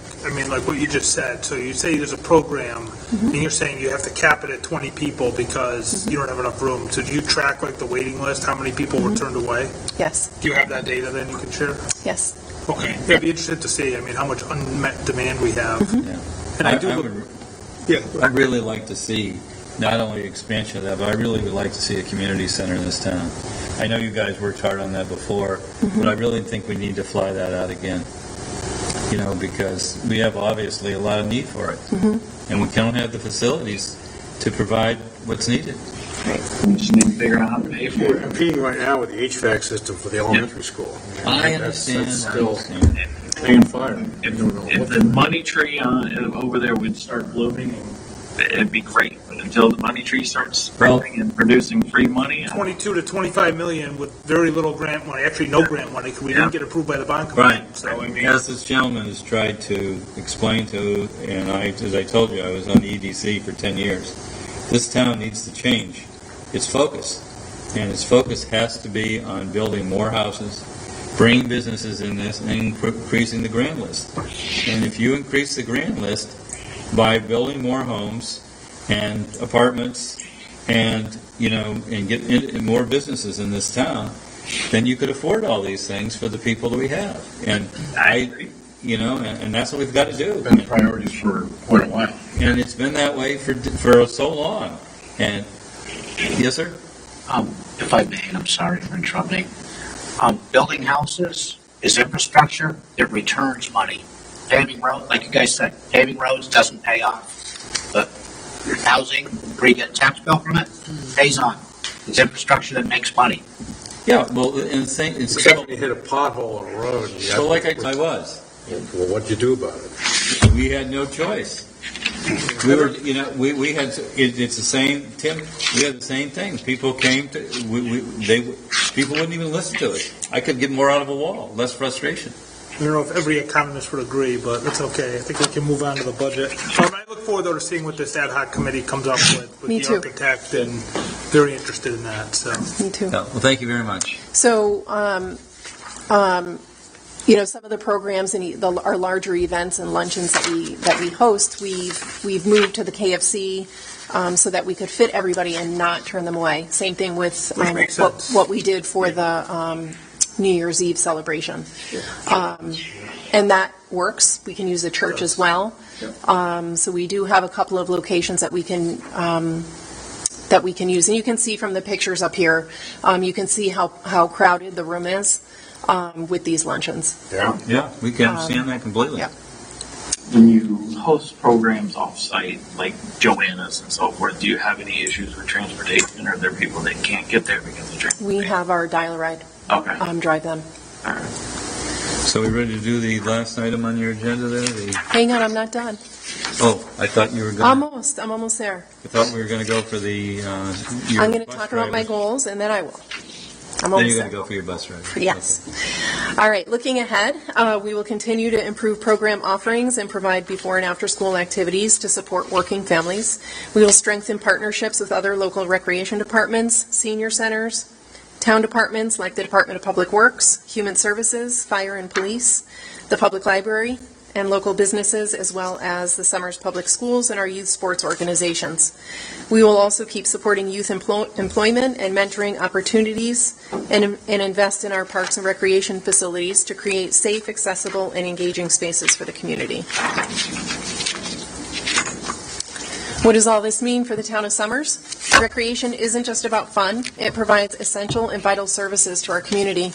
[SPEAKER 4] what you just said. So you say there's a program, and you're saying you have to cap it at 20 people because you don't have enough room. So do you track the waiting list, how many people were turned away?
[SPEAKER 13] Yes.
[SPEAKER 4] Do you have that data then you can share?
[SPEAKER 13] Yes.
[SPEAKER 4] Okay. Yeah, I'd be interested to see, how much unmet demand we have.
[SPEAKER 2] Yeah.
[SPEAKER 4] And
[SPEAKER 2] I'd really like to see not only expansion of that, but I really would like to see a community center in this town. I know you guys worked hard on that before, but I really think we need to fly that out again. Because we have obviously a lot of need for it. And we don't have the facilities to provide what's needed.
[SPEAKER 5] We just need to figure out how to pay for it.
[SPEAKER 3] We're competing right now with the HVAC system for the elementary school.
[SPEAKER 2] I understand.
[SPEAKER 3] That's still paying fire.
[SPEAKER 5] If the money tree over there would start blooming, it'd be great. But until the money tree starts sprouting and producing free money,
[SPEAKER 4] 22 to 25 million with very little grant money. Actually, no grant money because we didn't get approved by the bond committee.
[SPEAKER 2] Right.
[SPEAKER 4] So
[SPEAKER 2] As this gentleman has tried to explain to, and as I told you, I was on the EDC for 10 years. This town needs to change its focus, and its focus has to be on building more houses, bringing businesses in this, and increasing the grant list. And if you increase the grant list by building more homes and apartments and get more businesses in this town, then you could afford all these things for the people that we have. And
[SPEAKER 5] I agree.
[SPEAKER 2] And that's what we've got to do.
[SPEAKER 3] It's been the priorities for quite a while.
[SPEAKER 2] And it's been that way for so long. And yes, sir.
[SPEAKER 8] If I may, I'm sorry for interrupting. Building houses is infrastructure. It returns money. Paving road, like you guys said, paving roads doesn't pay off. But housing, where you get a tax bill from it, pays on. It's infrastructure that makes money.
[SPEAKER 2] Yeah, well, and the thing, it's
[SPEAKER 3] Except when you hit a pothole on a road.
[SPEAKER 2] so like I was.
[SPEAKER 3] Well, what'd you do about it?
[SPEAKER 2] We had no choice. We were, we had, it's the same, Tim, we had the same thing. People came to, people wouldn't even listen to us. I could get more out of a wall, less frustration.
[SPEAKER 4] I don't know if every economist would agree, but it's okay. I think we can move on to the budget. I look forward, though, to seeing what this ad hoc committee comes up with
[SPEAKER 13] Me
[SPEAKER 4] the
[SPEAKER 13] too.
[SPEAKER 4] architect, and very interested in that, so.
[SPEAKER 13] Me too.
[SPEAKER 2] Well, thank you very much.
[SPEAKER 13] So, some of the programs and our larger events and luncheons that we host, we've moved to the KFC so that we could fit everybody and not turn them away. Same thing with what we did for the New Year's Eve celebration, and that works. We can use the church as well. So we do have a couple of locations that we can use, and you can see from the pictures up here. You can see how crowded the room is. With these luncheons.
[SPEAKER 2] Yeah, we can understand that completely.
[SPEAKER 13] Yeah.
[SPEAKER 5] When you host programs off-site, like Joanna's and so forth, do you have any issues with transportation, or are there people that can't get there because of transportation?
[SPEAKER 13] We have our dial-a-ride.
[SPEAKER 5] Okay.
[SPEAKER 13] Drive them.
[SPEAKER 5] All right.
[SPEAKER 2] So we ready to do the last item on your agenda there?
[SPEAKER 13] Hang on, I'm not done.
[SPEAKER 2] Oh, I thought you were going.
[SPEAKER 13] I'm almost there.
[SPEAKER 2] I thought we were going to go for the.
[SPEAKER 13] I'm going to talk about my goals, and then I will.
[SPEAKER 2] Then you're going to go for your bus driver.
[SPEAKER 13] Yes. All right, looking ahead, we will continue to improve program offerings and provide before and after school activities to support working families. We will strengthen partnerships with other local recreation departments, senior centers, town departments like the Department of Public Works, Human Services, Fire and Police, the Public Library, and local businesses, as well as the Summers Public Schools and our youth sports organizations. We will also keep supporting youth employment and mentoring opportunities and invest in our parks and recreation facilities to create safe, accessible, and engaging spaces for the community. What does all this mean for the town of Summers? Recreation isn't just about fun. It provides essential and vital services to our community.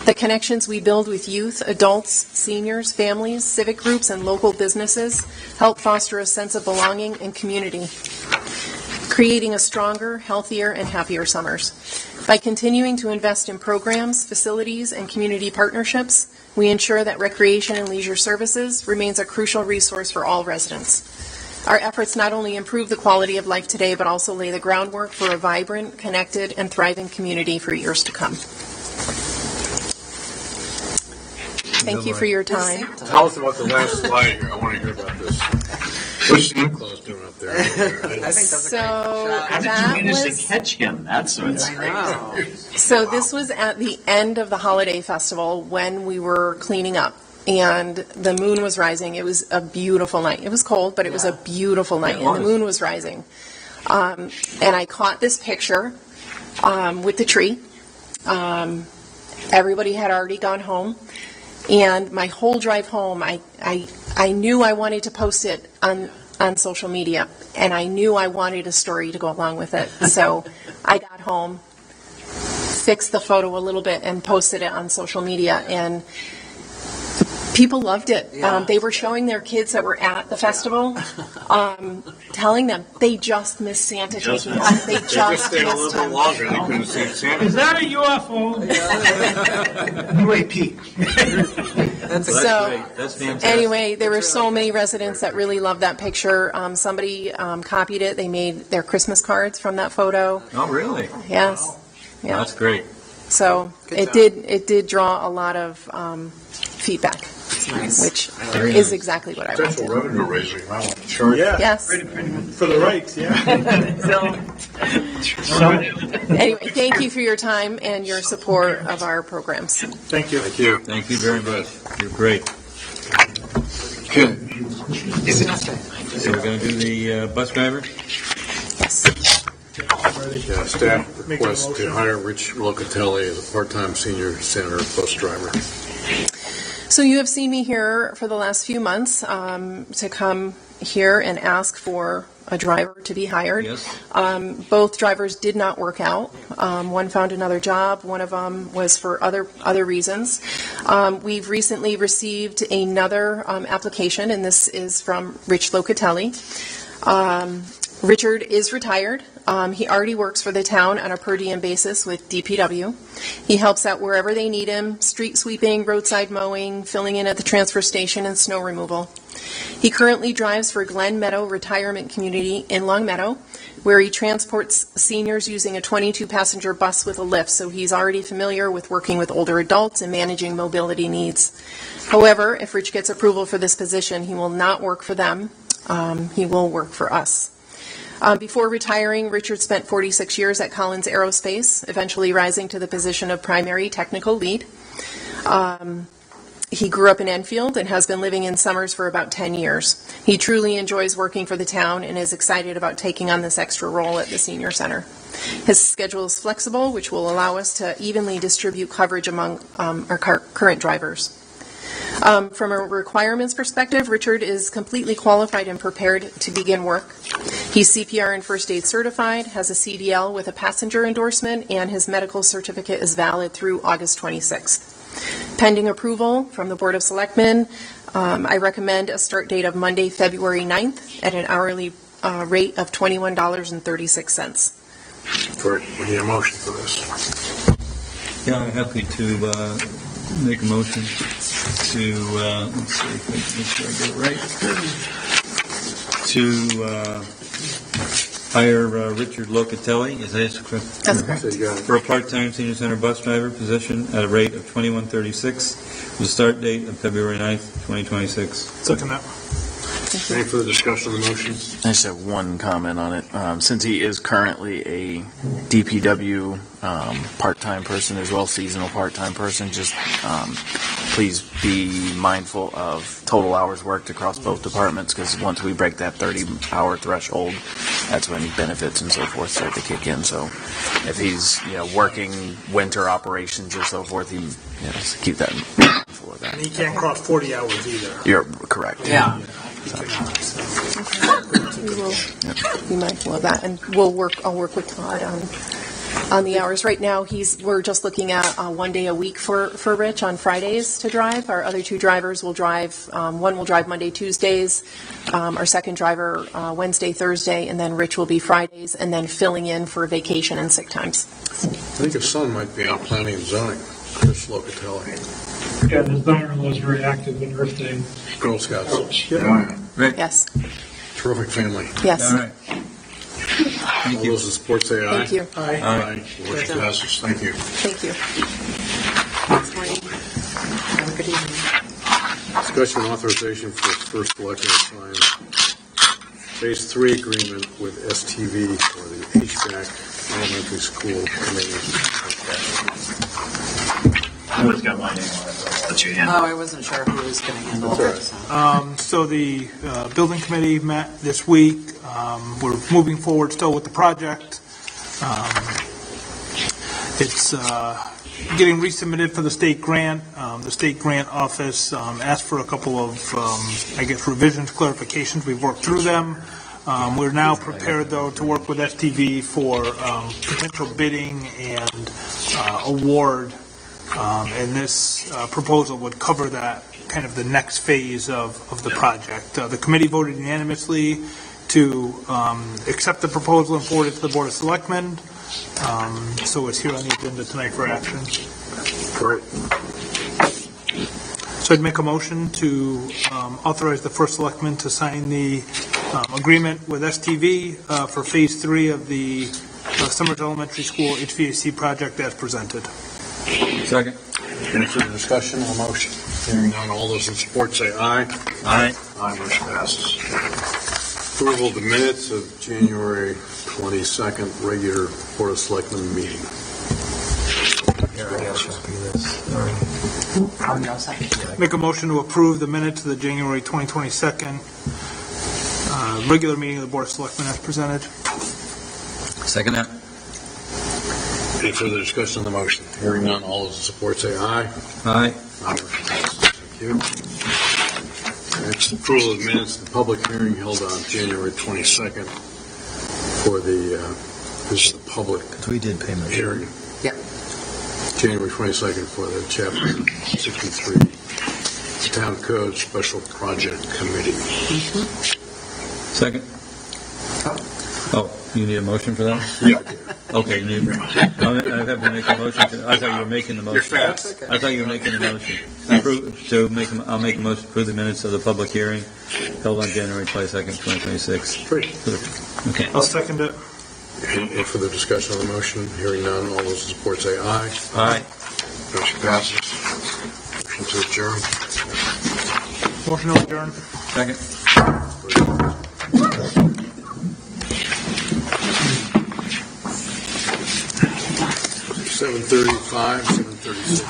[SPEAKER 13] The connections we build with youth, adults, seniors, families, civic groups, and local businesses help foster a sense of belonging and community, creating a stronger, healthier, and happier Summers. By continuing to invest in programs, facilities, and community partnerships, we ensure that recreation and leisure services remains a crucial resource for all residents. Our efforts not only improve the quality of life today, but also lay the groundwork for a vibrant, connected, and thriving community for years to come. Thank you for your time.
[SPEAKER 3] Tell us about the last slide here. I want to hear about this. What's Santa Claus doing up there?
[SPEAKER 1] I think that's a great shot.
[SPEAKER 5] How did you manage to catch him? That's what's great.
[SPEAKER 13] So this was at the end of the holiday festival when we were cleaning up. And the moon was rising. It was a beautiful night. It was cold, but it was a beautiful night, and the moon was rising. And I caught this picture with the tree. Everybody had already gone home, and my whole drive home, I knew I wanted to post it on social media, and I knew I wanted a story to go along with it. So I got home, fixed the photo a little bit, and posted it on social media, and people loved it. They were showing their kids that were at the festival, telling them they just missed Santa taking off. They just
[SPEAKER 3] stayed a little
[SPEAKER 13] missed
[SPEAKER 3] bit
[SPEAKER 13] him.
[SPEAKER 3] longer. They couldn't see Santa.
[SPEAKER 14] Is that a UFO?
[SPEAKER 8] UAP.
[SPEAKER 2] That's
[SPEAKER 13] So,
[SPEAKER 2] great. That's fantastic.
[SPEAKER 13] anyway, there were so many residents that really loved that picture. Somebody copied it. They made their Christmas cards from that photo.
[SPEAKER 2] Oh, really?
[SPEAKER 13] Yes. Yeah.
[SPEAKER 2] That's great.
[SPEAKER 13] So it did draw a lot of feedback, which is exactly what I
[SPEAKER 3] Potential
[SPEAKER 13] wanted.
[SPEAKER 3] revenue raising. I want to charge.
[SPEAKER 4] Yeah,
[SPEAKER 13] Yes.
[SPEAKER 4] for the rights, yeah.
[SPEAKER 13] Anyway, thank you for your time and your support of our programs.
[SPEAKER 4] Thank you.
[SPEAKER 3] Thank you.
[SPEAKER 2] Thank you very much. You're great.
[SPEAKER 3] Okay.
[SPEAKER 2] So we're going to do the bus driver?
[SPEAKER 13] Yes.
[SPEAKER 3] Yeah, staff request to hire Rich Locatelli as a part-time senior center bus driver.
[SPEAKER 13] So you have seen me here for the last few months to come here and ask for a driver to be hired.
[SPEAKER 2] Yes.
[SPEAKER 13] Both drivers did not work out. One found another job. One of them was for other reasons. We've recently received another application, and this is from Rich Locatelli. Richard is retired. He already works for the town on a per diem basis with DPW. He helps out wherever they need him: street sweeping, roadside mowing, filling in at the transfer station, and snow removal. He currently drives for Glen Meadow Retirement Community in Long Meadow, where he transports seniors using a 22-passenger bus with a lift, so he's already familiar with working with older adults and managing mobility needs. However, if Rich gets approval for this position, he will not work for them. He will work for us. Before retiring, Richard spent 46 years at Collins Aerospace, eventually rising to the position of primary technical lead. He grew up in Enfield and has been living in Summers for about 10 years. He truly enjoys working for the town and is excited about taking on this extra role at the senior center. His schedule is flexible, which will allow us to evenly distribute coverage among our current drivers. From a requirements perspective, Richard is completely qualified and prepared to begin work. He's CPR and first aid certified, has a CDL with a passenger endorsement, and his medical certificate is valid through August 26th. Pending approval from the Board of Selectmen, I recommend a start date of Monday, February 9th at an hourly rate of $21.36.
[SPEAKER 3] We need a motion for this.
[SPEAKER 2] Yeah, I'm happy to make a motion to, let's see if I can make sure I get it right, to hire Richard Locatelli, is that correct?
[SPEAKER 13] That's correct.
[SPEAKER 2] For a part-time senior center bus driver position at a rate of $21.36 with a start date of February 9th, 2026.
[SPEAKER 4] Second that.
[SPEAKER 3] Any further discussion on the motion?
[SPEAKER 9] I just have one comment on it. Since he is currently a DPW part-time person as well, seasonal part-time person, just please be mindful of total hours worked across both departments, because once we break that 30-hour threshold, that's when benefits and so forth start to kick in. So if he's working winter operations or so forth, he just keep that mindful of that.
[SPEAKER 4] And he can't cross 40 hours either.
[SPEAKER 9] You're correct.
[SPEAKER 1] Yeah.
[SPEAKER 13] We will be mindful of that, and I'll work with Todd on the hours. Right now, we're just looking at 1 day a week for Rich on Fridays to drive. Our other two drivers will drive, one will drive Monday, Tuesdays, our second driver Wednesday, Thursday, and then Rich will be Fridays, and then filling in for vacation and sick times.
[SPEAKER 3] I think his son might be on planning and zoning, Chris Locatelli.
[SPEAKER 10] Yeah, his daughter-in-law is very active in Earth Day.
[SPEAKER 3] Girl Scouts.
[SPEAKER 2] Right.
[SPEAKER 13] Yes.
[SPEAKER 3] Terrific family.
[SPEAKER 13] Yes.
[SPEAKER 2] All right.
[SPEAKER 3] All those in support say aye.
[SPEAKER 13] Thank you.
[SPEAKER 3] Aye. Motion passes. Thank you.
[SPEAKER 13] Thank you.
[SPEAKER 1] Next morning. Have a good evening.
[SPEAKER 3] Discussion authorization for first selectman to sign Phase 3 agreement with STV for the HVAC elementary school committee.
[SPEAKER 5] I always got my name on it, I'll let you handle it.
[SPEAKER 1] Oh, I wasn't sure who was going to handle it. So.
[SPEAKER 4] So the building committee met this week. We're moving forward still with the project. It's getting resubmitted for the state grant. The state grant office asked for a couple of, revisions, clarifications. We've worked through them. We're now prepared, though, to work with STV for potential bidding and award. And this proposal would cover that, kind of the next phase of the project. The committee voted unanimously to accept the proposal and forward it to the Board of Selectmen. So it's here on the agenda tonight for action.
[SPEAKER 3] Great.
[SPEAKER 4] So I'd make a motion to authorize the first selectman to sign the agreement with STV for Phase 3 of the Summers Elementary School HVAC project as presented.
[SPEAKER 2] Second.
[SPEAKER 3] Any further discussion on the motion? Hearing none, all those in support say aye.
[SPEAKER 2] Aye.
[SPEAKER 3] Aye, motion passes. Approval of the minutes of January 22nd regular Board of Selectmen meeting.
[SPEAKER 4] Make a motion to approve the minutes of the January 2022 regular meeting of the Board of Selectmen as presented.
[SPEAKER 2] Second that.
[SPEAKER 3] Any further discussion on the motion? Hearing none, all those in support say aye.
[SPEAKER 2] Aye.
[SPEAKER 3] Aye, motion passes. Thank you. Next, approval of minutes of the public hearing held on January 22nd for the, this is the public
[SPEAKER 2] We did payment.
[SPEAKER 3] hearing.
[SPEAKER 1] Yeah.
[SPEAKER 3] January 22nd for the Chapter 63 Town Code Special Project Committee.
[SPEAKER 2] Second? Oh, you need a motion for that?
[SPEAKER 3] Yeah.
[SPEAKER 2] Okay, you need, I have to make a motion. I thought you were making the motion.
[SPEAKER 3] You're fast.
[SPEAKER 2] I thought you were making the motion. I'll make a motion to approve the minutes of the public hearing held on January 22nd, 2026.
[SPEAKER 3] Great.
[SPEAKER 2] Okay.
[SPEAKER 4] I'll second it.
[SPEAKER 3] Any further discussion on the motion? Hearing none, all those in support say aye.
[SPEAKER 2] Aye.
[SPEAKER 3] Motion passes. Motion to adjourn.
[SPEAKER 4] Motion to adjourn.
[SPEAKER 2] Second.
[SPEAKER 3] 7:35, 7:36.